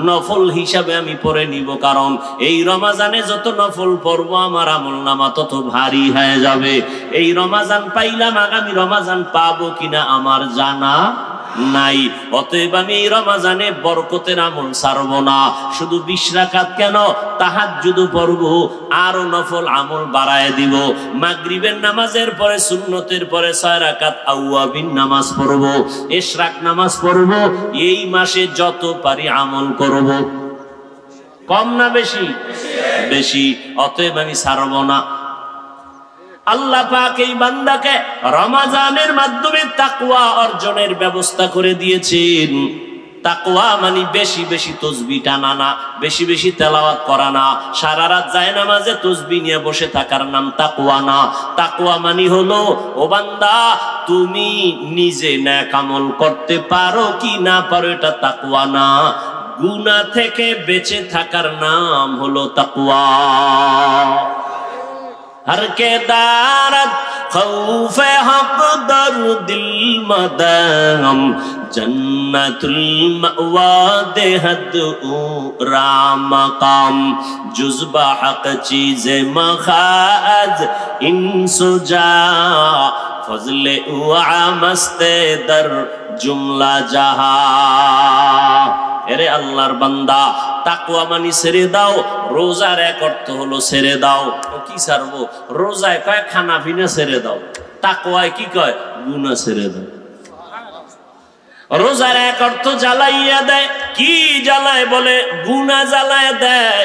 নফল হিসাবে আমি পড়ে নিব। কারণ এই রমাজানে যত নফল পড়বো আমার আমলনামা তত ভারী হয়ে যাবে। এই রমাজান পাইলাম, আগামী রমাজান পাবো কিনা আমার জানা নাই। অতএব আমি এই রমাজানে বরকতের আমল ছাড়বো না। শুধু 20 রাকাত কেন, তাহাজ্জুদ পড়বো, আরো নফল আমল বাড়ায় দিব। মাগরিবের নামাজের পরে, সুন্নতের পরে 6 রাকাত আওয়াবিন নামাজ পড়বো, ইশরাক নামাজ পড়বো। এই মাসে যত পারি আমল করব। কম না বেশি? বেশি। অতএব আমি ছাড়বো না। আল্লাহ পাক এই বান্দাকে রমাজানের মাধ্যমে তাকওয়া অর্জনের ব্যবস্থা করে দিয়েছেন। তাকওয়া মানে বেশি বেশি তাসবিহ টানা না, বেশি বেশি তেলাওয়াত করা না, সারা রাত জায়নামাজে তাসবিহ নিয়ে বসে থাকার নাম তাকওয়া না। তাকওয়া মানে হলো, ও বান্দা তুমি নিজে নেক আমল করতে পারো কি না পারো এটা তাকওয়া না, গুনাহ থেকে বেঁচে থাকার নাম হলো তাকওয়া। हर के दारत खौफ हक दर दिल मदम জন্নাতুল মাওয়া দেহদ ও রামকাম জুজবা হক চিজে মখাজ ইনসুজা ফজলে উআ মস্তে দর জুমলা জাহা। এরে আল্লাহর বান্দা, তাকওয়া মানি ছেড়ে দাও। রোজার এক অর্থ হলো ছেড়ে দাও। কি ছাড়বো? রোজায় কয় খানা পিনা ছেড়ে দাও, তাকওয়ায় কি কয়? গুনাহ ছেড়ে দাও। রোজার এক অর্থ জ্বালাইয়া দেয়। কি জ্বালায়? বলে গুনাহ জ্বালায় দেয়।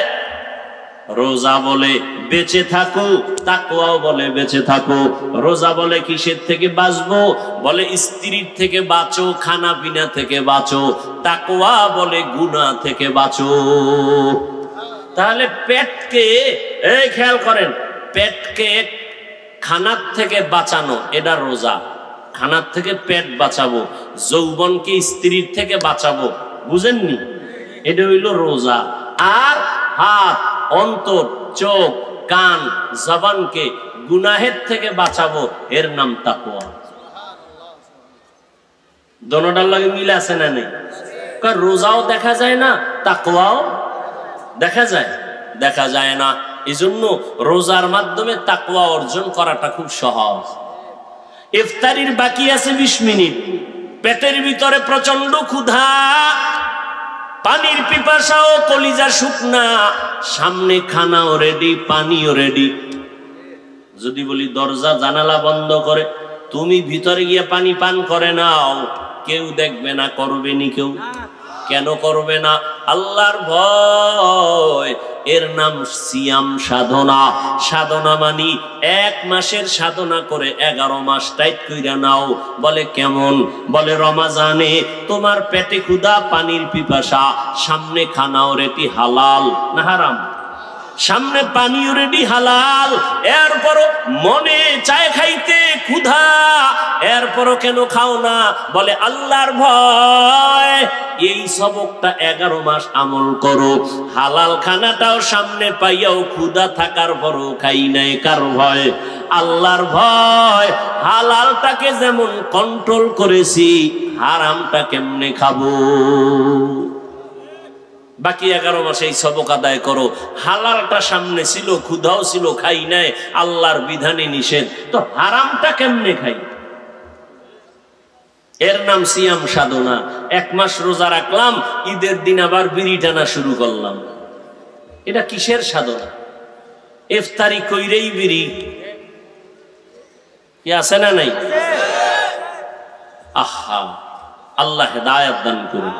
রোজা বলে বেঁচে থাকো, তাকওয়াও বলে বেঁচে থাকো। রোজা বলে কিসের থেকে বাঁচবো? বলে স্ত্রীর থেকে বাঁচো, খানা পিনা থেকে বাঁচো। তাকওয়া বলে গুনাহ থেকে বাঁচো। তাহলে পেটকে, এই খেয়াল করেন, পেটকে খানার থেকে বাঁচানো এটা রোজা। খানার থেকে পেট বাঁচাবো, যৌবনকে স্ত্রীর থেকে বাঁচাবো, বুঝেননি? এটা হইল রোজা। আর হাত, অন্তর, চোখ, কান, জবানকে গুনাহের থেকে বাঁচাবো, এর নাম তাকওয়া। দোনোটার লাগে মিল আছে না নেই? রোজাও দেখা যায় না, তাকওয়াও দেখা যায়? দেখা যায় না। এই জন্য রোজার মাধ্যমে তাকওয়া অর্জন করাটা খুব সহজ। ইফতারির বাকি আছে 20 মিনিট, পেটের ভিতরে প্রচন্ড ক্ষুধা, পানির পিপাসাও, কলিজা শুকনা, সামনে খানাও রেডি, পানিও রেডি। যদি বলি দরজা জানালা বন্ধ করে তুমি ভিতরে গিয়ে পানি পান করে নাও, কেউ দেখবে না, করবে নি কেউ? কেন করবে না? আল্লাহর ভয়। এর নাম সিয়াম সাধনা। সাধনা মানি 1 মাসের সাধনা করে 11 মাস টাইট কইরা নাও। বলে কেমন? বলে রমাজানে তোমার পেটে ক্ষুধা, পানির পিপাসা, সামনে খানাও রেডি, হালাল না হারাম? সামনে পানিও রেডি, হালাল। এরপরও মনে চায় খাইতে, ক্ষুধা, এরপরও কেন খাও না? বলে আল্লাহর ভয়। এই সবকটা 11 মাস আমল করো। হালাল খানাটাও সামনে পাইয়াও ক্ষুধা থাকার পরও খাই নাই, কার ভয়? আল্লাহর ভয়। হালালটাকে যেমন কন্ট্রোল করেছি, হারামটা কেমনে খাবো? বাকি 11 মাসে এই সবক আদায় করো। হালালটা সামনে ছিল, ক্ষুধাও ছিল, খাই নাই, আল্লাহর বিধানে নিষেধ, তো হারামটা কেমনে খাই? এর নাম সিয়াম সাধনা। 1 মাস রোজা রাখলাম, ঈদের দিন আবার বিড়ি টানা শুরু করলাম। এটা কিসের সাধনা? ইফতারি কইরেই বিড়ি, কি আছে না নাই? আহা, আল্লাহ হেদায়েত দান করুন।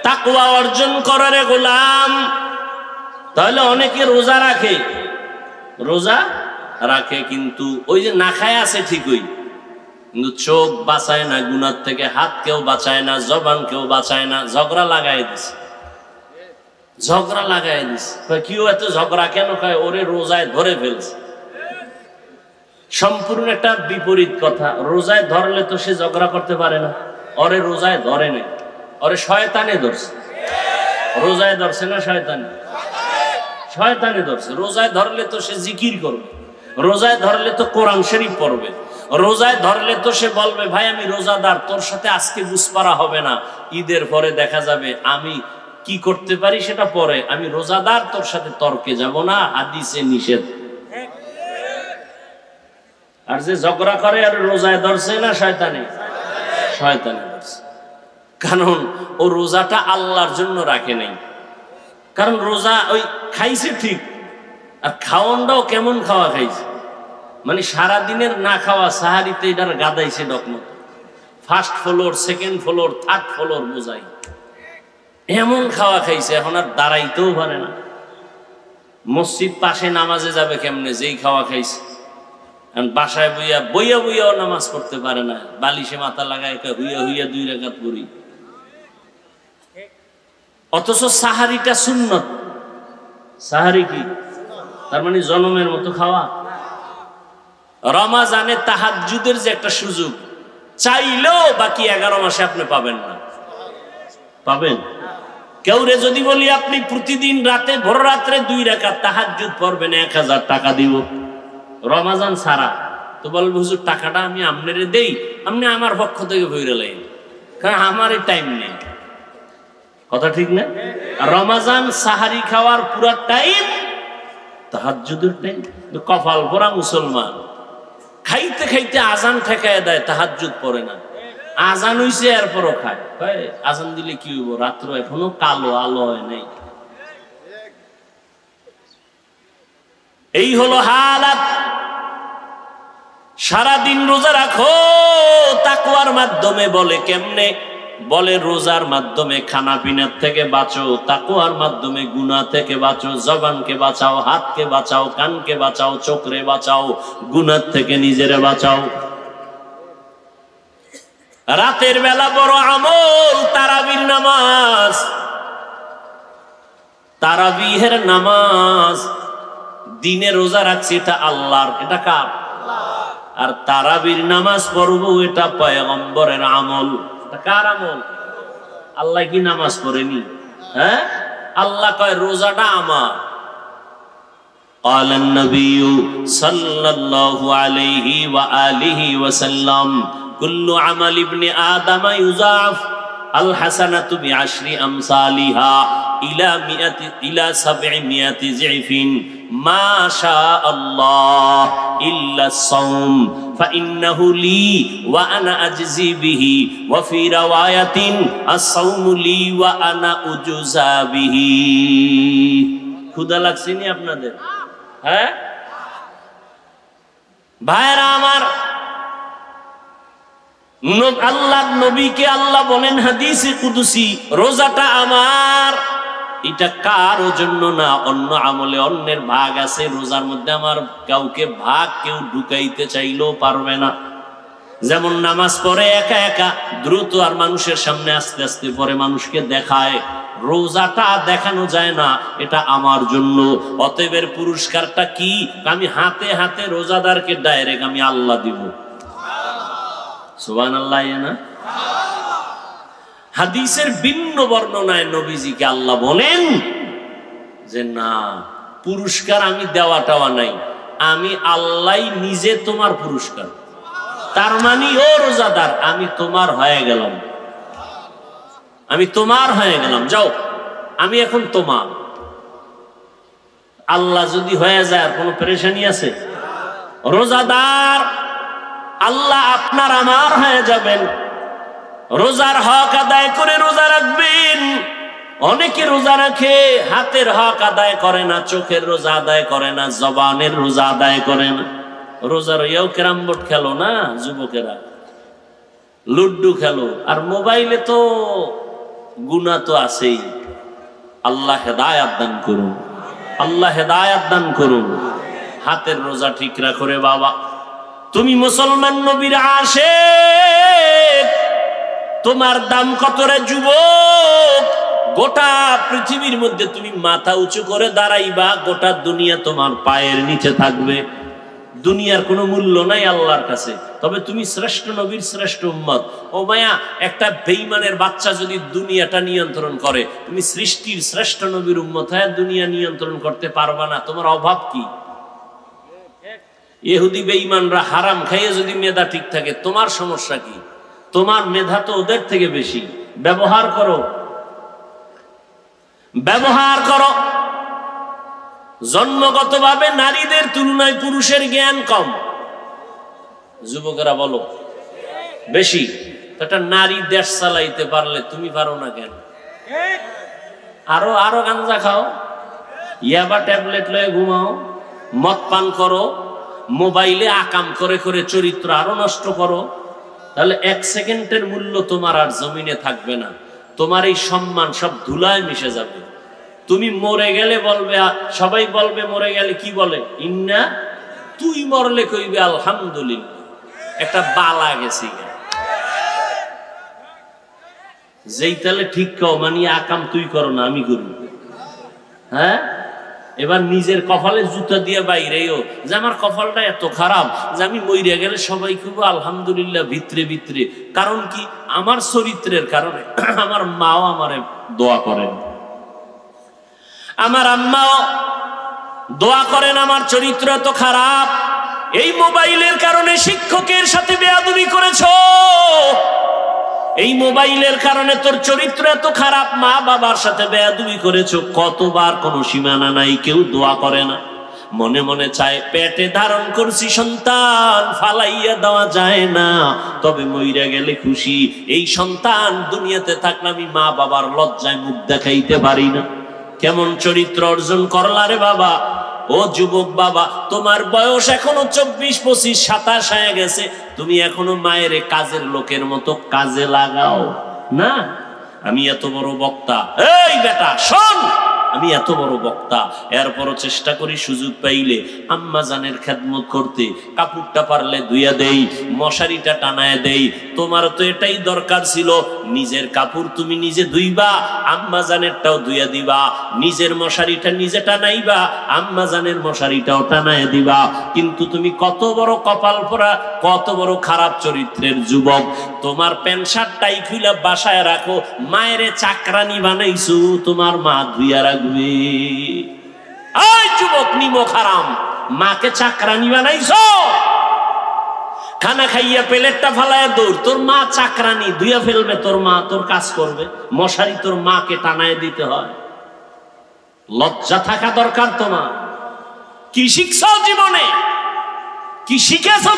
তাকওয়া অর্জন করার গোলাম। তাহলে অনেকে রোজা রাখে, রোজা রাখে কিন্তু ওই যে না খায় আছে ঠিকই, কিন্তু চোখ বাঁচায় না গুনার থেকে, হাত কেউ বাঁচায় না, জবান কেউ বাঁচায় না, ঝগড়া লাগাই দিছে, ঝগড়া লাগাই দিছে। কেউ এত ঝগড়া কেন খায়? ওরে রোজায় ধরে ফেলছে। সম্পূর্ণ একটা বিপরীত কথা। রোজায় ধরলে তো সে ঝগড়া করতে পারে না, ওরে রোজায় ধরে নেই, ওরে শয়তানে ধরছে। রোজায় ধরছে না শয়তানে? শয়তানে ধরছে। রোজায় ধরলে তো সে জিকির করবে, রোজায় ধরলে তো কোরআন শরীফ পড়বে, রোজায় ধরলে তো সে বলবে ভাই আমি রোজাদার, তোর সাথে আজকে বুঝপারা হবে না, ঈদের পরে দেখা যাবে, আমি কি করতে পারি সেটা পরে, আমি রোজাদার, তোর সাথে তর্কে যাব না, হাদিসে নিষেধ। আর যে ঝগড়া করে আর রোজায় ধরছে না শয়তানে? শয়তানে ধরছে। কারণ ও রোজাটা আল্লাহর জন্য রাখে নাই। কারণ রোজা ওই খাইছে ঠিক, আর খাওয়ানটাও কেমন খাওয়া খাইছে, মানে সারাদিনের না খাওয়া, সাহারিতে এটার গাদাইছে ডকমত, first floor, second floor, third floor বোঝাই, এমন খাওয়া খাইছে, এখন আর দাঁড়াইতেও পারে না। মসজিদ পাশে নামাজে যাবে কেমনে, যেই খাওয়া খাইছে। বাসায় বইয়া বইয়া বইয়াও নামাজ পড়তে পারে না, বালিশে মাথা লাগায় হুইয়া হুইয়া 2 রাকাত পড়ি। অথচ সাহারিটা সুন্নত। সাহারি কি? তার মানে জনমের মতো খাওয়া। রমাজানে তাহাজ্জুদের যে একটা সুযোগ, চাইলেও বাকি 11 মাসে আপনি পাবেন না। পাবেন? কেউরে যদি বলি আপনি প্রতিদিন রাতে, ভোর রাত্রে 2 রাকাত তাহাজ্জুদ পড়বেন, 1000 টাকা দিব রমাজান ছাড়া, তো বলবে হুজুর টাকাটা আমি আপনারে দেই, আপনি আমার পক্ষ থেকে ভইরা লাইন। কারণ আমারই টাইম নেই। কথা ঠিক না? রমাজান সাহারি খাওয়ার পুরা টাইম তাহাজ্জুদের টাইম। কপাল পরা মুসলমান খাইতে খাইতে আজান ঠেকায় দেয়, তাহাজ্জুদ পড়ে না। আজান হইছে এরপরও খায়। আজান দিলে কি হইব? রাত্র এখনো কালো, আলো হয় নাই। এই হলো হালাত। সারাদিন রোজা রাখো, তাকওয়ার মাধ্যমে। বলে কেমনে? বলে রোজার মাধ্যমে খানা পিনার থেকে বাঁচো, তাকওয়ার মাধ্যমে গুনাহ থেকে বাঁচো। জবানকে বাঁচাও, হাতকে বাঁচাও, কানকে বাঁচাও, চোখরে বাঁচাও, গুনাহ থেকে নিজেরে বাঁচাও। রাতের বেলা বড় আমল তারাবির নামাজ। তারাবিহের নামাজ। দিনে রোজা রাখছি, এটা আল্লাহর, এটা কার? আর তারাবির নামাজ পড়বো, এটা পয়গম্বরের আমল। এটা কার আমল? আল্লাহ কি নামাজ পড়েনি? হ্যাঁ, আল্লাহ কয় রোজাটা আমার। قال النبي صلى الله عليه وآله وسلم كل عمل ابن آدم يضاعف الحسنة بعشر أمثالها إلى 700 ضعف ما شاء الله إلا الصوم فإنه لي وأنا أجزي به وفي رواية الصوم لي وأنا أجزى به। ক্ষুধা লাগছে নি আপনাদের? হ্যাঁ ভাইরা আমার, আল্লাহর নবীকে আল্লাহ বলেন হাদিসে কুদসি, রোজাটা আমার। এটা কারো জন্য না, অন্য আমলে অন্যের ভাগ আছে। রোজার মধ্যে আমার কাউকে ভাগ কেউ ঢুকাইতে চাইলেও পারবে না। যেমন নামাজ পড়ে একা একা দ্রুত, আর মানুষের সামনে আস্তে আস্তে পরে মানুষকে দেখায়, রোজাটা দেখানো যায় না, এটা আমার জন্য। অতএবের পুরস্কারটা কি? আমি হাতে হাতে রোজাদারকে ডাইরেক্ট আমি আল্লাহ দিব। সুবহানাল্লাহ। না, হাদিসের ভিন্ন বর্ণনায় নবীজিকে আল্লাহ বলেন যে না, পুরস্কার আমি দেওয়াটাওয়া নাই, আমি আল্লাহ নিজে তোমার পুরস্কার। তার মানে ও রোজাদার, আমি তোমার হয়ে গেলাম, আমি তোমার হয়ে গেলাম, যাও আমি এখন তোমার। আল্লাহ যদি হয়ে যায় আর কোনো পেরেশানি আছে? রোজাদার আল্লাহ আপনার আমার হয়ে যাবেন। রোজার হক আদায় করে রোজা রাখবেন। অনেকে রোজা রাখে, হাতের হক আদায় করে না, চোখের রোজা আদায় করে না, জবানের রোজা আদায় করে না। রোজার ইয়েও ক্যারাম বোর্ড খেলো না যুবকেরা, লুড্ডু খেলো, আর মোবাইলে তো গুনাহ তো আছেই। আল্লাহ হেদায়াত দান করুন, আল্লাহ হেদায়াত দান করুন। হাতের রোজা ঠিক রাখো রে বাবা। তুমি মুসলমান নবীর আশিক, তোমার দাম কত রে যুবক? গোটা পৃথিবীর মধ্যে তুমি মাথা উঁচু করে দাঁড়াইবা, গোটা দুনিয়া তোমার পায়ের নিচে থাকবে। দুনিয়ার কোনো মূল্য নাই আল্লাহর কাছে। তবে তুমি শ্রেষ্ঠ নবীর শ্রেষ্ঠ উম্মত। ও মায়া, একটা বেঈমানের বাচ্চা যদি দুনিয়াটা নিয়ন্ত্রণ করে, তুমি সৃষ্টির শ্রেষ্ঠ নবীর উম্মত হয়ে দুনিয়া নিয়ন্ত্রণ করতে পারবা না। তোমার অভাব কি? ইহুদি বেঈমানরা হারাম খাইয়ে যদি মেধা ঠিক থাকে, তোমার সমস্যা কি? তোমার মেধা তো ওদের থেকে বেশি। ব্যবহার করো, ব্যবহার করো। জন্মগতভাবে নারীদের তুলনায় পুরুষের জ্ঞান কম। যুবকেরা বলো বেশি। একটা নারী দেশ চালাইতে পারলে তুমি পারো না কেন? আরো আরো গাঞ্জা খাও, ইয়াবা ট্যাবলেট লয়ে ঘুমাও, মদ পান করো, মোবাইলে আকাম করে করে চরিত্র আরো নষ্ট করো, তাহলে 1 সেকেন্ডের মূল্য তোমার আর জমিনে থাকবে না। তোমার এই সম্মান সব ধুলায় মিশে যাবে। তুমি মরে গেলে বলবে, সবাই বলবে মরে গেলে কি বলে? ইন্না। তুই মরলে কইবে আলহামদুলিল্লাহ, একটা বালা গেছি। যেই তাহলে ঠিক কও, মানে আকাম তুই করো না, আমি করি। হ্যাঁ, এবার নিজের কপালে জুতা দিয়ে বাইরেও যে আমার কপালটা এত খারাপ যে আমি মইরে গেলে সবাই খুব আলহামদুলিল্লাহ ভিতরে ভিতরে। কারণ কি? আমার চরিত্রের কারণে। আমার মাও আমারে দোয়া করেন, আমার আম্মাও দোয়া করেন, আমার চরিত্র এত খারাপ। এই মোবাইলের কারণে শিক্ষকের সাথে বেয়াদবি করেছো, এই মোবাইলের কারণে তোর চরিত্র এত খারাপ, মা বাবার সাথে বেয়াদবি করেছো, কতবার, কোনো সীমানা নাই, কেউ দোয়া করে না। মনে মনে চায় পেটে ধারণ করছি সন্তান, ফালাইয়া দেওয়া যায় না, তবে মইরা গেলে খুশি। এই সন্তান দুনিয়াতে থাকলে আমি মা বাবার লজ্জায় মুখ দেখাইতে পারি না। কেমন চরিত্র অর্জন করলা রে বাবা। ও যুবক বাবা, তোমার বয়স এখনো 24, 25, 27 হয়ে গেছে, তুমি এখনো মায়ের কাজের লোকের মতো কাজে লাগাও না। আমি এত বড় বক্তা, এই বেটা শোন, আমি এত বড় বক্তা, এরপরও চেষ্টা করি সুযোগ পাইলে আম্মা জানের খেদমত করতে। কাপড়টা পারলে ধুইয়া দেই, মশারিটা টানায় দেই। তোমার তো এটাই দরকার ছিল, নিজের কাপড় তুমি নিজে ধুইবা, আম্মা জানেরটাও ধুইয়া দিবা, নিজের মশারিটা নিজে টানাইবা, আম্মা জানের মশারিটাও টানায় দিবা। কিন্তু তুমি কত বড় কপাল পোড়া, কত বড় খারাপ চরিত্রের যুবক। তোমার প্যান্ট শার্টটাই খুলে বাসায় রাখো, মায়েরে চাকরানি বানাইছো, তোমার মা ধুইয়া রাখবে। এই যুবক নিমক হারাম, মাকে চাকরানি বানাইছো, খানা খাইয়া প্লেটটা ফালায় দৌড়, তোর মা চাকরানি, ধুইয়া ফেলবে তোর মা, তোর কাজ করবে। মশারি তোর মাকে টানায় দিতে হয়। লজ্জা থাকা দরকার তোমার। কি শিখছো জীবনে? কি শিখেছো?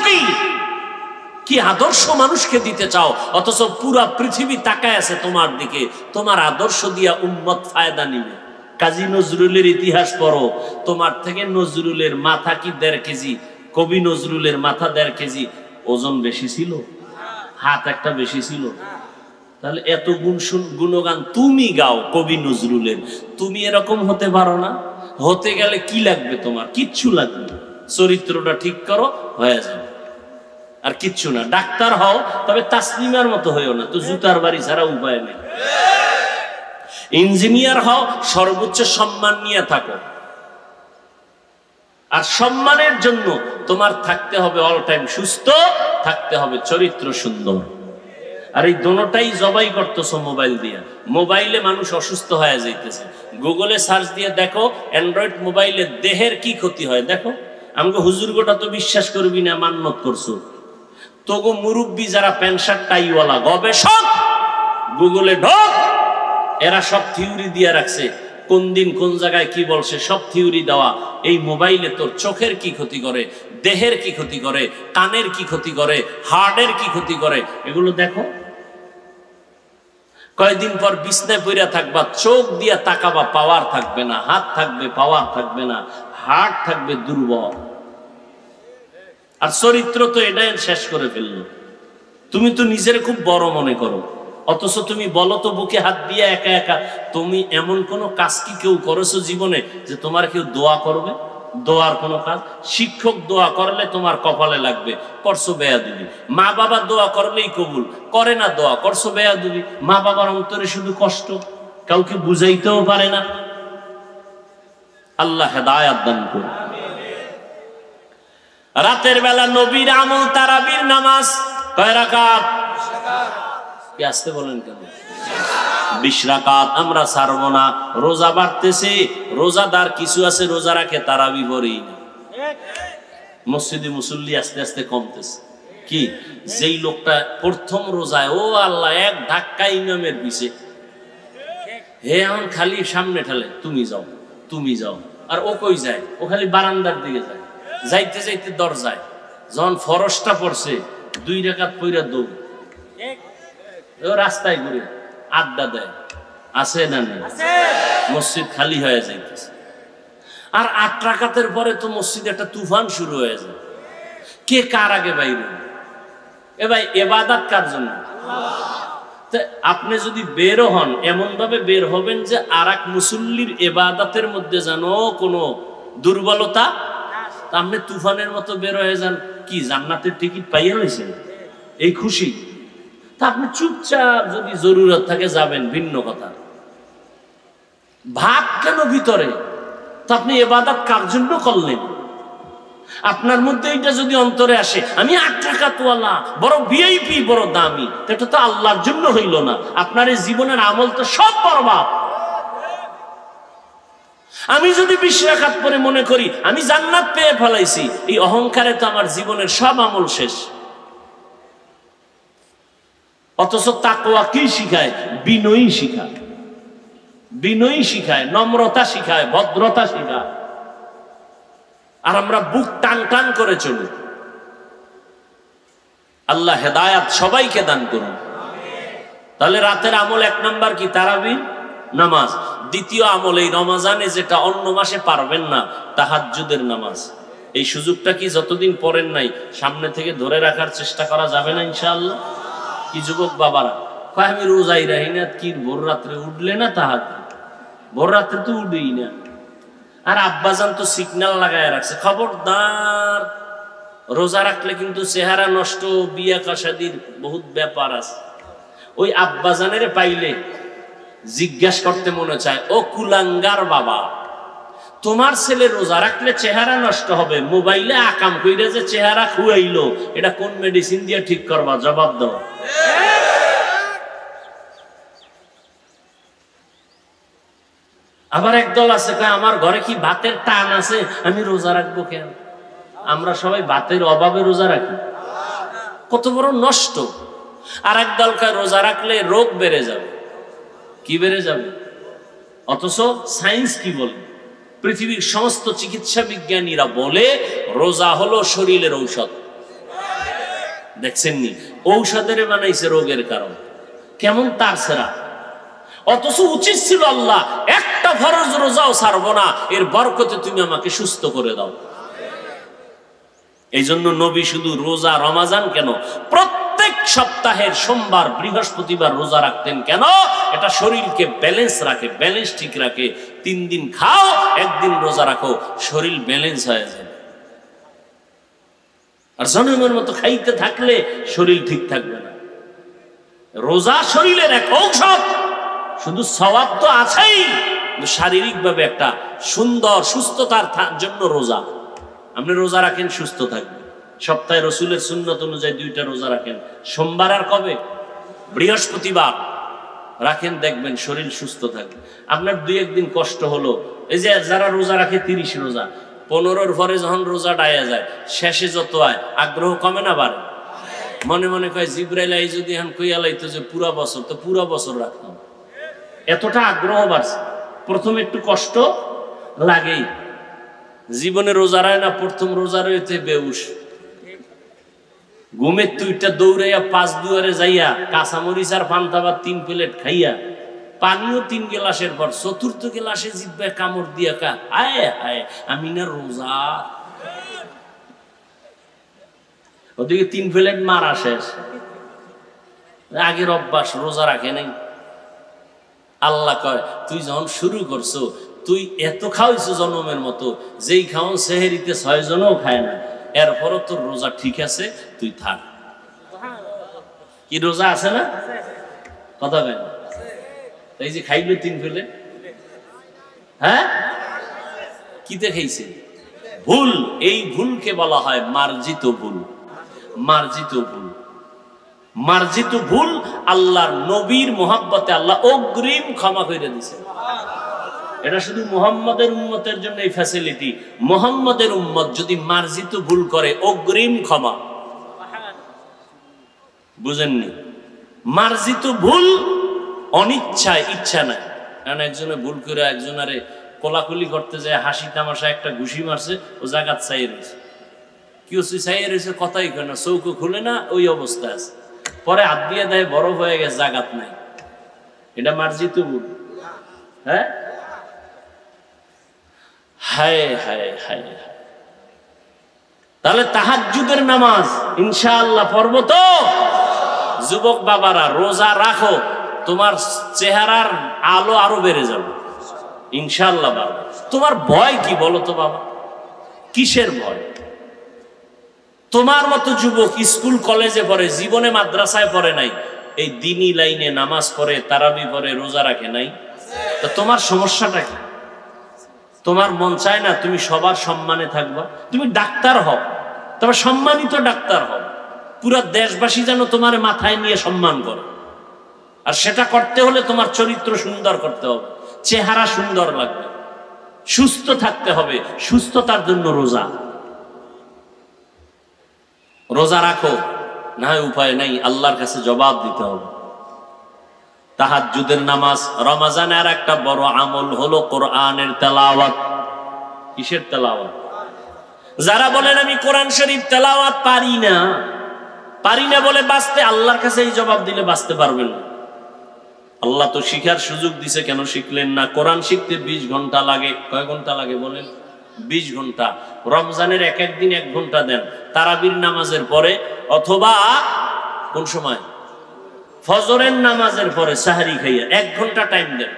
কি আদর্শ মানুষকে দিতে চাও? অথচ পুরা পৃথিবী তাকায় আছে তোমার দিকে। তোমার আদর্শ দিয়া উম্মত ফায়দা নিবে। কাজী নজরুলের ইতিহাস পড়ো, তোমার থেকে নজরুলের মাথা কি 1.5 কেজি, কবি নজরুলের মাথা 1.5 কেজি ওজন বেশি ছিল, হাত একটা বেশি ছিল। তাহলে এত গুণগান তুমি গাও কবি নজরুলের, তুমি এরকম হতে পারো না? হতে গেলে কি লাগবে তোমার? কিচ্ছু লাগবে না, চরিত্রটা ঠিক করো, হয়ে যাবে। আর কিচ্ছু না। ডাক্তার হও, তবে তাসলিমার মতো হইও না, তো জুতার বাড়ি ছাড়া উপায় নেই। ইঞ্জিনিয়ার হও, সর্বোচ্চ সম্মান নিয়ে থাকো। আর সম্মানের জন্য তোমার থাকতে হবে অল টাইম সুস্থ, থাকতে হবে চরিত্র সুন্দর। আর এই দোনোটাই জবাই করতেছো মোবাইল দিয়ে। মোবাইলে মানুষ অসুস্থ হয়ে যাইতেছে। গুগলে সার্চ দিয়ে দেখো অ্যান্ড্রয়েড মোবাইলে দেহের কি ক্ষতি হয় দেখো। আমাকে হুজুর গোটা তো বিশ্বাস করবি না, মান্নত করছো। তোগো মুরব্বী যারা প্যান্ট শার্ট টাইওয়ালা গবেষক, গুগলে ঢোক, এরা সব থিওরি দিয়ে রাখছে, কোন দিন কোন জায়গায় কি বলছে, সব থিওরি দেওয়া। এই মোবাইলে তোর চোখের কি ক্ষতি করে, দেহের কি ক্ষতি করে, কানের কি ক্ষতি করে, হার্টের কি ক্ষতি করে, এগুলো দেখো। কয়েকদিন পর বিছনায় পইরা থাকবা, চোখ দিয়া তাকাবা, পাওয়ার থাকবে না, হাত থাকবে, পাওয়ার থাকবে না, হার্ট থাকবে দুর্বল। আর চরিত্র তো এটাই শেষ করে ফেললো। তুমি তো নিজের খুব বড় মনে করো, অথচ তুমি বলো তো বুকে হাত দিয়ে একা একা, তুমি এমন কোন কাজ কি কেউ করেছো জীবনে যে তোমার কেউ দোয়া করবে? দোয়ার কোন কাজ? শিক্ষক দোয়া করলে তোমার কপালে লাগবে, করছো বেয়াদবি। মা বাবা দোয়া করলেই কবুল করে না, দোয়া করছো বেয়াদবি। মা বাবার অন্তরে শুধু কষ্ট, কাউকে বুঝাইতেও পারে না। আল্লাহ হেদায়েত দান করুন। রাতের বেলা নবীর আমল তারাবির নামাজ কয় রাকাত? কি আসতে বলেন কেন? 20 রাকাত। আমরা ছাড়বো না। রোজা বাড়তেছে, রোজাদার কিছু আছে রোজা রাখে, তারাবি পড়েই না। মসজিদে মুসল্লি আস্তে আস্তে কমতেছে। কি যেই লোকটা প্রথম রোজায়, ও আল্লাহ, এক ধাক্কা ইমামের পিছে, হে এখন খালি সামনে ঠেলে, তুমি যাও তুমি যাও। আর ও কই যায়? ও খালি বারান্দার দিকে যায়, যাইতে যাইতে দরজায়। যখন ফরজটা পড়ছে 2 রাকাত পইরা দৌড়, ও রাস্তায় ঘুরে আড্ডা দেয়, আছে না নেই? মসজিদ খালি হয়ে যাইতেছে। আর 8 রাকাতের পরে তো মসজিদে একটা তুফান শুরু হয়ে যায়। কে কার আগে বাইরে? এ ভাই, এবাদত কার জন্য? আপনি যদি বেরো হন, এমন ভাবে বের হবেন যে আর এক মুসল্লির এবাদতের মধ্যে যেন কোনো দুর্বলতা, আপনি তুফানের মতো বের হয়ে যান। কি জান্নাতের টিকিট পাইয়া রয়েছেন, এই খুশি? তা আপনি চুপচাপ, যদি জরুরত থাকে যাবেন, ভিন্ন কথা। ভাব কেন ভিতরে? তো আপনি ইবাদত কার জন্য করলেন? আপনার মধ্যে এটা যদি অন্তরে আসে, আমি 8 রাকাত ওয়ালা, বড় ভিআইপি, বড় দামি, এটা তো আল্লাহর জন্য হইল না। আপনার এই জীবনের আমল তো সব বরবাদ। আমি যদি 20 রাকাত পরে মনে করি আমি জান্নাত পেয়ে ফেলাইছি, এই অহংকারে তো আমার জীবনের সব আমল শেষ। অথচ তাকওয়া কি শিখায়? বিনয়ী শিখায়, বিনয়ী শিখায়, নম্রতা শিখায়, ভদ্রতা শিখায়। আর আমরা বুক টান টান করে চলি। আল্লাহ হেদায়াত সবাইকে দান করুন। তাহলে রাতের আমল 1 নাম্বার কি? তারাবির নামাজ। দ্বিতীয় আমল এই রমজানে যেটা অন্য মাসে পারবেন না, তাহাজ্জুদের নামাজ। এই সুযোগটা কি যতদিন পড়েন নাই সামনে থেকে ধরে রাখার চেষ্টা করা যাবে না ইনশাআল্লাহ? কি যুবক বাবারা কয় আমি রোজাই রাহি না, কি ভোর রাত্রে উঠলে না তাহাজ্জুদ, ভোর রাত্রে তো উঠেই না। আর আব্বাজান তো সিগন্যাল লাগায় রাখছে, খবরদার রোজা রাখলে কিন্তু চেহারা নষ্ট, বিয়া কাশাদির বহুত ব্যাপার আছে। ওই আব্বাজানের পাইলে জিজ্ঞাসা করতে মনে চায়, ও কুলাঙ্গার বাবা, তোমার ছেলে রোজা রাখলে চেহারা নষ্ট হবে, মোবাইলে আকাম কইরা যে চেহারা খুয়াইলো, এটা কোন মেডিসিন দিয়ে ঠিক করবা? জবাব দাও। আবার একদল আছে কয় আমার ঘরে কি ভাতের টান আছে, আমি রোজা রাখবো কেন? আমরা সবাই ভাতের অভাবে রোজা রাখি, কত বড় নষ্ট। আর একদল কয় রোজা রাখলে রোগ বেড়ে যাবে। কি বেড়ে যাবে? অথচ সায়েন্স কি বলে? পৃথিবীর সমস্ত চিকিৎসা বিজ্ঞানীরা বলে রোজা হলো শরীরের ঔষধ। দেখছেননি? ঔষধের বানাইছে রোগের কারণ। কেমন তার সেরা! অথচ উচিত ছিল আল্লাহ একটা ফরজ রোজাও ছাড়বো না, এর বরকতে তুমি আমাকে সুস্থ করে দাও। এই জন্য নবী শুধু রোজা রমাজান কেন, প্রত্যেক সপ্তাহের সোমবার বৃহস্পতিবার রোজা রাখতেন। কেন? এটা শরীরকে ব্যালেন্স রাখে, ব্যালেন্স ঠিক রাখে। 3 দিন খাও, 1 দিন রোজা রাখো, শরীর ব্যালেন্স হয়ে যাবে। আর জনমের মতো খাইতে থাকলে শরীর ঠিক থাকবে না। রোজা শরীরের এক ঔষধ। শুধু সওয়াব তো আছেই, শারীরিক ভাবে একটা সুন্দর সুস্থতার জন্য রোজা। আপনি রোজা রাখেন, সুস্থ থাকবেন। সপ্তাহে রসুলের সুন্নত অনুযায়ী 2টা রোজা রাখেন, সোমবার আর কবে? বৃহস্পতিবার রাখেন, দেখবেন শরীর সুস্থ থাকবে। আপনার 2-1 দিন কষ্ট হলো, এই যে যারা রোজা রাখে 30 রোজা, 15-র পরে যখন রোজা ডায়া যায়, শেষে যত হয় আগ্রহ কমে না বাড়ে? মনে মনে কয় জিব্রাইল আই যদি এখন কইয়া লাইতো যে পুরা বছর, তো পুরা বছর রাখতাম। এতটা আগ্রহ বাড়ছে। প্রথমে একটু কষ্ট লাগেই। জীবনে রোজা রায় না, প্রথম রোজা রয়েছে বেউস, ঘুমের তুইটা দৌড়াইয়া 5 দুয়ারে যাইয়া কাঁচামরিচ আর পান্তা 3 প্লেট খাইয়া, পানিও 3 গ্লাসের পর 4র্থ গ্লাসে জিব্বায় কামড় দিয়া কা হায় হায় আমি না রোজা। ওদিকে 3 প্লেট মারা শেষ। আগের অভ্যাস, রোজা রাখে নাই। আল্লাহ কয় তুই যখন শুরু করছো, তুই এত খাওয়াইছো জনমের মতো, যেই খাওয়ান সেহেরিতে 6 জনও খায় না, এরপরও তোর রোজা ঠিক আছে, তুই থাক। কি রোজা আছে না? কথা কেন? এই যে খাইলো 3 প্লেট, হ্যাঁ কিতে খাইছে? ভুল। এই ভুলকে বলা হয় মার্জিত ভুল। মার্জিত ভুল, মার্জিত ভুল। আল্লাহর নবীর মোহাব্বতে আল্লাহ অগ্রিম ক্ষমা করে দিয়েছে। এটা শুধু মুহাম্মাদের উম্মতের জন্য এই ফ্যাসিলিটি। মুহাম্মাদের উম্মত যদি মার্জিত ভুল করে, অগ্রিম ক্ষমা। বুঝেননি? মার্জিত ভুল অনিচ্ছায়, ইচ্ছা নাই। কারণ একজনে ভুল করে একজনারে কোলাকুলি করতে যায়, হাসি তামাশা একটা ঘুষি মারছে, ও জাগাত চাইয়ে রয়েছে। কি হচ্ছে? চাইয়ে রয়েছে, কথাই কয় না, চৌকো খুলে না, ওই অবস্থা আছে। পরে হাত দিয়ে দেয়, বরফ হয়ে গেছে, জাগাত নাই। এটা মার্জিত ভুল। হ্যাঁ, হায় হায় হায়। তাহলে তাহাজ্জুদের নামাজ ইনশাআল্লাহ পড়ব তো? যুবক বাবারা রোজা রাখো, তোমার চেহারার আলো আরো বেড়ে যাবে ইনশাআল্লাহ। বাবা তোমার ভয় কি বলো তো বাবা? কিসের ভয়? তোমার মতো যুবক স্কুল কলেজে পড়ে, জীবনে মাদ্রাসায় পড়ে নাই, এই দিনী লাইনে নামাজ পড়ে, তারাবি পড়ে, রোজা রাখে নাই। তো তোমার সমস্যাটা কি? তোমার মন চায় না তুমি সবার সম্মানে থাকবা? তুমি ডাক্তার হও, তবে সম্মানিত ডাক্তার হও, পুরা দেশবাসী যেন তোমার মাথায় নিয়ে সম্মান করে। আর সেটা করতে হলে তোমার চরিত্র সুন্দর করতে হবে, চেহারা সুন্দর লাগবে, সুস্থ থাকতে হবে। সুস্থতার জন্য রোজা। রোজা রাখো, না হয় উপায় নাই, আল্লাহর কাছে জবাব দিতে হবে। তাহাজ্জুদের নামাজ রমজানের একটা বড় আমল হলো কোরআনের তেলাওয়াত। কিসের তেলাওয়াত? যারা বলেন আমি কোরআন শরীফ তেলাওয়াত পারি না বলে বাঁচতে, আল্লাহর কাছে এই জবাব দিলে বাঁচতে পারবেন না। আল্লাহ তো শিখার সুযোগ দিছে, কেন শিখলেন না? কোরআন শিখতে 20 ঘন্টা লাগে। কয় ঘন্টা লাগে বলেন? 20 ঘন্টা। রমজানের এক দিন 1 ঘন্টা দেন, তারাবির নামাজের পরে অথবা কোন সময়? ফজরের নামাজের পরে সাহারি খাইয়া 1 ঘন্টা টাইম দেন।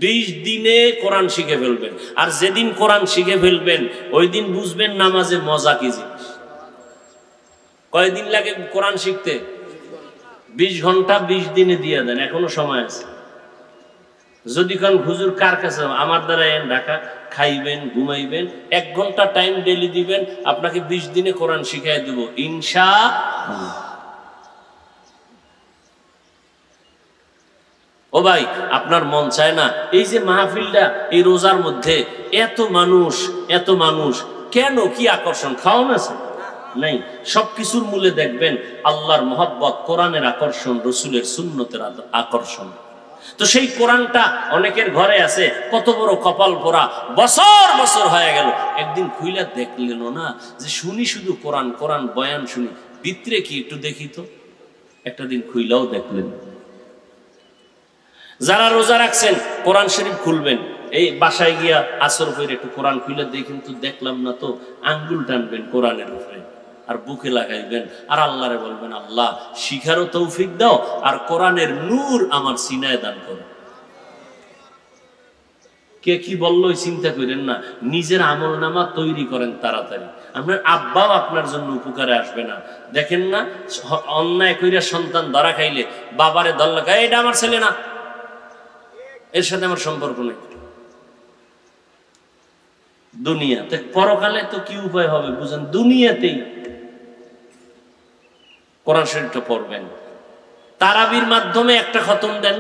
20 দিনে কোরআন শিখে ফেলবেন। আর যেদিন কোরআন শিখে ফেলবেন ওই দিন বুঝবেন নামাজে মজা কি জিনিস। কয়দিন লাগে কোরআন শিখতে? 20 ঘন্টা 20 দিনে দিয়ে দেন, এখনো সময় আছে। যদি কোন হুজুর কার কাছে আমার দ্বারা ঢাকা খাইবেন ঘুমাইবেন, 1 ঘন্টা টাইম ডেলি দিবেন, আপনাকে 20 দিনে কোরআন শিখাই দেব ইনশাআল্লাহ। ও ভাই, আপনার মন চায় না এই যে মাহফিলটা এই রোজার মধ্যে এত মানুষ কেন? কি আকর্ষণ? খাওয়ান আছে নাই? সবকিছুর মূলে দেখবেন আল্লাহর মহব্বত, কোরআনের আকর্ষণ, রসুলের সুন্নতের আকর্ষণ। তো সেই কোরআনটা অনেকের ঘরে আছে, কত বড় কপাল পোড়া, বছর হয়ে গেল, একদিন খুইলা দেখলেন না যে শুনি শুধু কোরআন কোরআন বয়ান শুনি, ভিতরে কি একটু দেখি তো। একটা দিন খুইলাও দেখলেন। যারা রোজা রাখছেন কোরআন শরীফ খুলবেন, এই বাসায় গিয়া আসর করে একটু কোরআন খুলে দেখেন তো, দেখলাম না তো, আঙ্গুল টানবেন কোরআনের উপরে আর বুকে লাগাইবেন আর আল্লাহরে বলবেন, আল্লাহ শিখারও তৌফিক দাও আর কোরআনের নূর আমার সিনায় দান করো। কে কি বললো চিন্তা করেন না, নিজের আমল নামা তৈরি করেন তাড়াতাড়ি। আপনার আব্বাও আপনার জন্য উপকারে আসবে না। দেখেন না, অন্যায় কইরা সন্তান ধরা খাইলে বাবারে দল্লা খায়, এটা আমার ছেলে না, এর সাথে আমার সম্পর্ক নেই। দুনিয়াতে, পরকালে তো কি উপায় হবে বুঝেন? দুনিয়াতেই কোরআন শরীফটা পড়বেন। তারাবির মাধ্যমে একটা খতম দেন,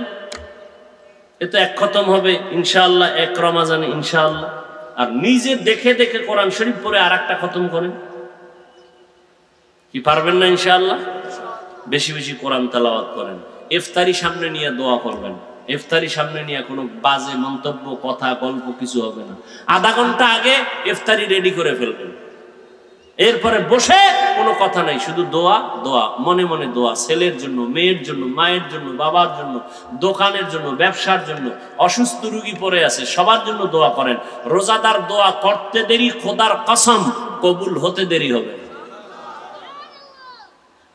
এতে 1 খতম হবে ইনশাআল্লাহ, 1 রমজানে ইনশাআল্লাহ। আর নিজে দেখে দেখে কোরআন শরীফ পড়ে আর একটা খতম করেন। কি পারবেন না? ইনশাআল্লাহ। বেশি বেশি কোরআন তেলাওয়াত করেন। ইফতারি সামনে নিয়ে দোয়া করবেন। ইফতারি সামনে নিয়ে কোনো বাজে মন্তব্য, কথা, গল্প কিছু হবে না। আধা ঘন্টা আগে ইফতারি রেডি করে ফেলবেন। এরপরে বসে কোনো কথা নাই, শুধু দোয়া দোয়া, মনে মনে দোয়া। ছেলের জন্য, মেয়ের জন্য, মায়ের জন্য, বাবার জন্য, দোকানের জন্য, ব্যবসার জন্য, অসুস্থ রোগী পড়ে আছে সবার জন্য দোয়া করেন। রোজাদার দোয়া করতে দেরি, খোদার কসম কবুল হতে দেরি হবে।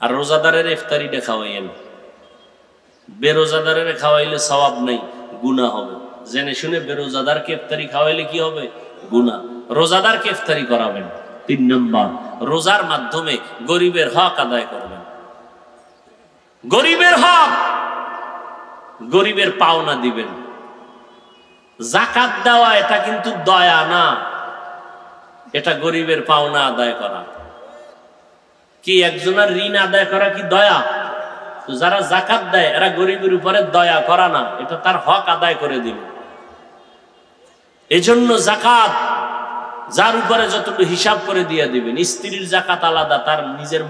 আর রোজাদারের ইফতারিটা খাওয়াইয়েন। বেরোজাদারের খাওয়াইলে সওয়াব নেই, গুনাহ হবে। জেনে শুনে বেরোজাদারকে ইফতারি খাওয়াইলে কি হবে? গুনাহ। রোজাদারকে ইফতারি করাবেন। 3 নম্বর, রোজার মাধ্যমে গরিবের হক আদায় করবেন। গরিবের হক, গরিবের পাওনা দিবেন। যাকাত দেওয়া এটা কিন্তু দয়া না, এটা গরিবের পাওনা আদায় করা। কি একজনের ঋণ আদায় করা কি দয়া? তো যারা যাকাত দেয় এরা গরিবের উপরে দয়া করা না, এটা তার হক আদায় করে দিবে। এজন্য যাকাত যার উপরে যতটুকু হিসাব করে দিয়ে দিবেন। স্ত্রীর যাকাত আলাদা, তার নিজের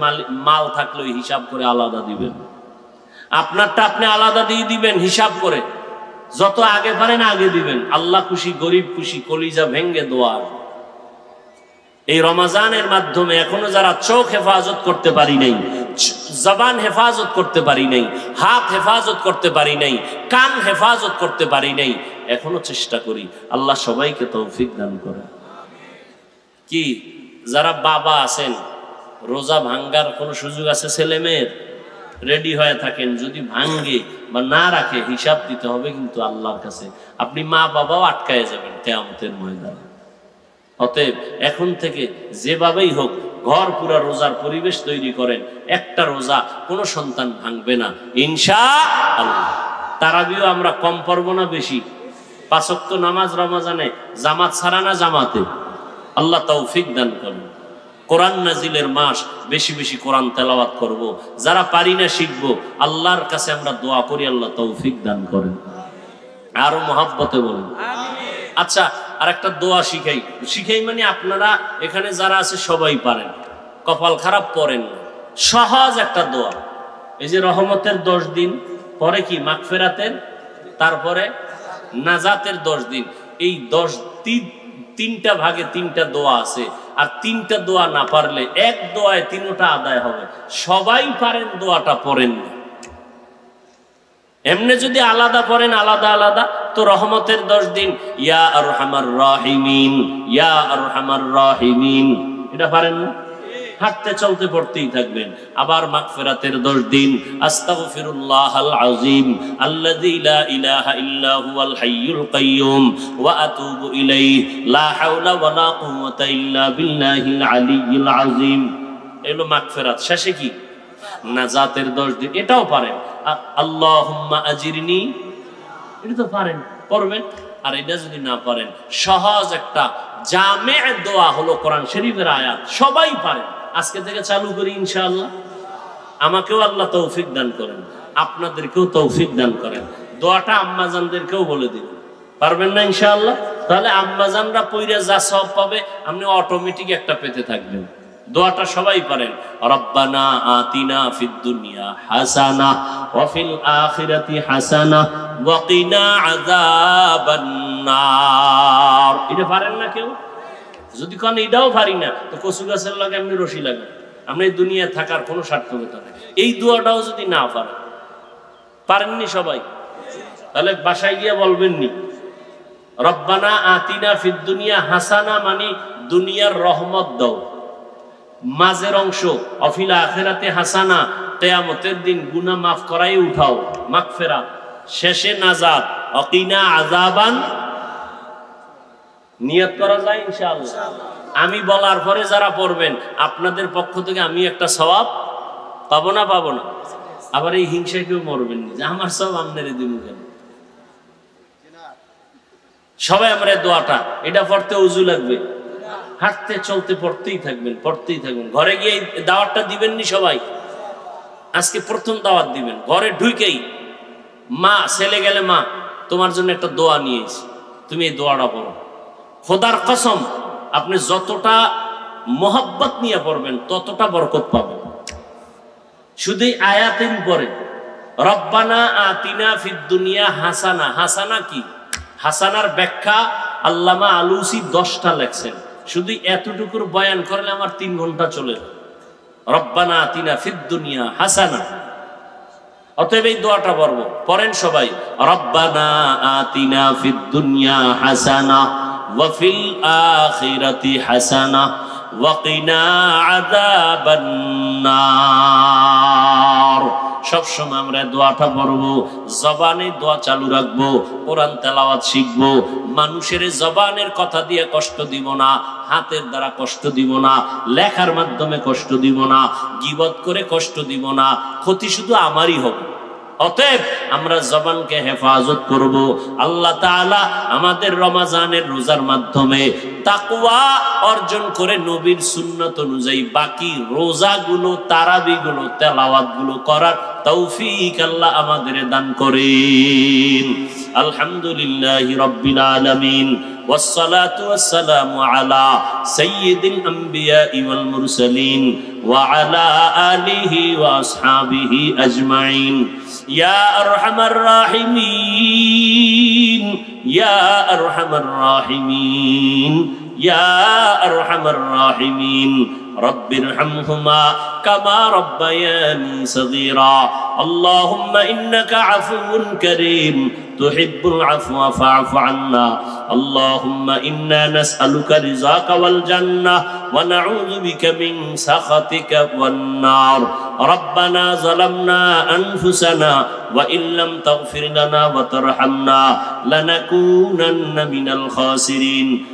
মাল থাকলে হিসাব করে আলাদা দিবেন। আপনারটা আপনি আলাদা দিয়ে দিবেন হিসাব করে, যত আগে পারেন আগে দিবেন। আল্লাহ খুশি, গরিব খুশি, কলিজা ভেঙ্গে দোয়া। এই রমজানের মাধ্যমে এখনো যারা চোখ হেফাজত করতে পারি নাই, জবান হেফাজত করতে পারি নাই, হাত হেফাজত করতে পারি নাই, কান হেফাজত করতে পারি নাই, এখনো চেষ্টা করি। আল্লাহ সবাইকে তৌফিক দান করে। কি যারা বাবা আছেন, রোজা ভাঙ্গার কোনো সুযোগ আছে? ছেলে মেয়ের রেডি হয়ে থাকেন, যদি ভাঙ্গে বা না রাখে হিসাব দিতে হবে কিন্তু আল্লাহর কাছে। আপনি মা বাবাও আটকায় যাবেন কিয়ামতের ময়দানে। অতএব এখন থেকে যেভাবেই হোক ঘর পুরা রোজার পরিবেশ তৈরি করেন। একটা রোজা কোনো সন্তান ভাঙবে না ইনশাআল্লাহ। তারাবিও আমরা কম পড়ব না বেশি? 5 ওয়াক্ত নামাজ রমজানে জামাত ছাড়া না জামাতে? আল্লাহ তৌফিক দান করেন। কোরআন নাজিলের মাস, বেশি বেশি কোরআন তেলাওয়াত করব। যারা পারি না শিখব, আল্লাহর কাছে আমরা দোয়া করি আল্লাহ তৌফিক দান করেন। আরো মহব্বতে বলেন আচ্ছা। আর একটা দোয়া শিখাই মানে আপনারা এখানে যারা আছে সবাই পারেন, কপাল খারাপ পড়েন না, সহজ একটা দোয়া। এই যে রহমতের 10 দিন, পরে কি মাগফিরাতের, তারপরে নাজাতের 10 দিন। এই 3টা ভাগে 3টা দোয়া আছে, আর 3টা দোয়া না পারলে এক দোয়ায় 3টা আদায় হবে। সবাই পারেন, দোয়াটা পড়েন না। এমনি যদি আলাদা পড়েন আলাদা আলাদা, তো রহমতের 10 দিন ইয়া আরহামার রাহিমিন, ইয়া আরহামার রাহিমিন, এটা পারেন না? হাঁটতে চলতে পড়তেই থাকবেন। আবার মাগফিরাতের 10 দিন আস্তাগফিরুল্লাহাল আযীম আল্লাযী লা ইলাহা ইল্লা হুয়াল হাইয়ুল কাইয়্যুম ওয়া আতুবু ইলাইহি লা হাওলা ওয়া লা কুওয়াতা ইল্লা বিল্লাহিল আলিয়্যিল আযীম। এলো মাগফিরাত। শেষে কি? নাজাতের 10 দিন। এটাও পারেন, আল্লাহুম্মা আজিরনি, এটা তো পারেন, পড়বেন। আর এটা যদি না পারেন, সহজ একটা জামে দোয়া হলো কোরআন শরীফের আয়াত, সবাই পারেন। আজকে থেকে চালু করি ইনশাআল্লাহ। আমাকেও আল্লাহ তৌফিক দান করেন, আপনাদেরকেও তৌফিক দান করেন। দোয়াটা আম্মাজানদেরকেও বলে দিন, পারবেন না ইনশাআল্লাহ? তাহলে আম্মাজানরা পইরা যা সওয়াব পাবে, আপনি অটোমেটিক একটা পেতে থাকবেন। দোয়াটা সবাই পারেন। রব্বানা আতিনা ফিদ দুনিয়া হাসানা ওয়া ফিল আখিরাতি হাসানা ওয়া কিনা আযাবান নার। এটা পারেন না কেউ? যদি কোন এটাও পারি না, তো কচু গাছের লাগে আপনি রশি লাগান, আপনি এই দুনিয়ায় থাকার কোনো সার্থকতা নেই। এই দোয়াটাও যদি না পারেননি সবাই, তাহলে বাসায় গিয়ে বলবেননি রব্বানা আতিনা ফিদ দুনিয়া হাসানা, মানে দুনিয়ার রহমত দাও। মাঝের অংশ অফিল আখিরাতে হাসানা, কিয়ামতের দিন গুনাহ মাফ করাই উঠাও, মাগফিরাত। শেষে নাজাত, অকিনা আযাবান। নিয়ত করা যায় ইনশাআল্লাহ। আমি বলার পরে যারা পড়বেন, আপনাদের পক্ষ থেকে আমি একটা সওয়াব পাবো না? পাবো না? আবার এই হিংসায় কেউ মরবেন না যে আমার সওয়াব আপনারে দিব কেন। সবাই আমরা দোয়াটা, এটা পড়তে ওযু লাগবে, হাঁটতে চলতে পড়তেই থাকবেন, পড়তেই থাকবেন। ঘরে গিয়ে দাওয়াতটা দিবেননি সবাই? আজকে প্রথম দাওয়াত দিবেন। ঘরে ঢুকেই মা, ছেলে গেলে মা তোমার জন্য একটা দোয়া নিয়ে এসেছি, তুমি এই দোয়াটা পড়ো। খোদার কসম, আপনি যতটা মোহাব্বত নিয়ে পড়বেন ততটা বরকত পাবেন। শুধু আয়াতের উপরে রব্বানা আতিনা ফিদ দুনিয়া হাসানা। হাসানা কি? হাসানার ব্যাখ্যা আল্লামা আলুসি 10টা লেখছেন। শুধু এতটুকুর বয়ান করলে আমার 3 ঘন্টা চলে যায়। রব্বানা আতিনা ফিদ দুনিয়া হাসানা। অতএব এই দোয়াটা পড়েন সবাই। রব্বানা আতিনা ফিদ দুনিয়া হাসানা ওয়া ফিল আখিরাতি হাসানা ওয়া কিনা আযাবান নার। সবসময় আমরা দোয়াটা পড়বো, জবানে দোয়া চালু রাখবো, কোরআন তেলাওয়াত শিখবো। মানুষের জবানের কথা দিয়ে কষ্ট দিব না, হাতের দ্বারা কষ্ট দিব না, লেখার মাধ্যমে কষ্ট দিব না, গীবত করে কষ্ট দিব না। ক্ষতি শুধু আমারই হবে। অতএব আমরা জবানকে হেফাজত করব। আল্লাহ তাআলা আমাদের রমজানের রোজার মাধ্যমে তাকওয়া অর্জন করে নবীর সুন্নাত অনুযায়ী বাকি রোজাগুলো, তারাবিগুলো, তেলাওয়াতগুলো করার তৌফিক আল্লাহ আমাদের দান করেন। আলহামদুলিল্লাহি রাব্বিল আলামিন والصلاة والسلام على سيد الأنبياء والمرسلين وعلى آله وأصحابه أجمعين يا أرحم الراحمين يا أرحم الراحمين يا أرحم الراحمين رب ارحمهما كما ربياني صغيرا اللهم إنك عفو كريم تحب العفو فاعف عنا اللهم إنا نسألك رضاك والجنة ونعوذ بك من سخطك والنار ربنا ظلمنا أنفسنا وإن لم تغفر لنا وترحمنا لنكونن من الخاسرين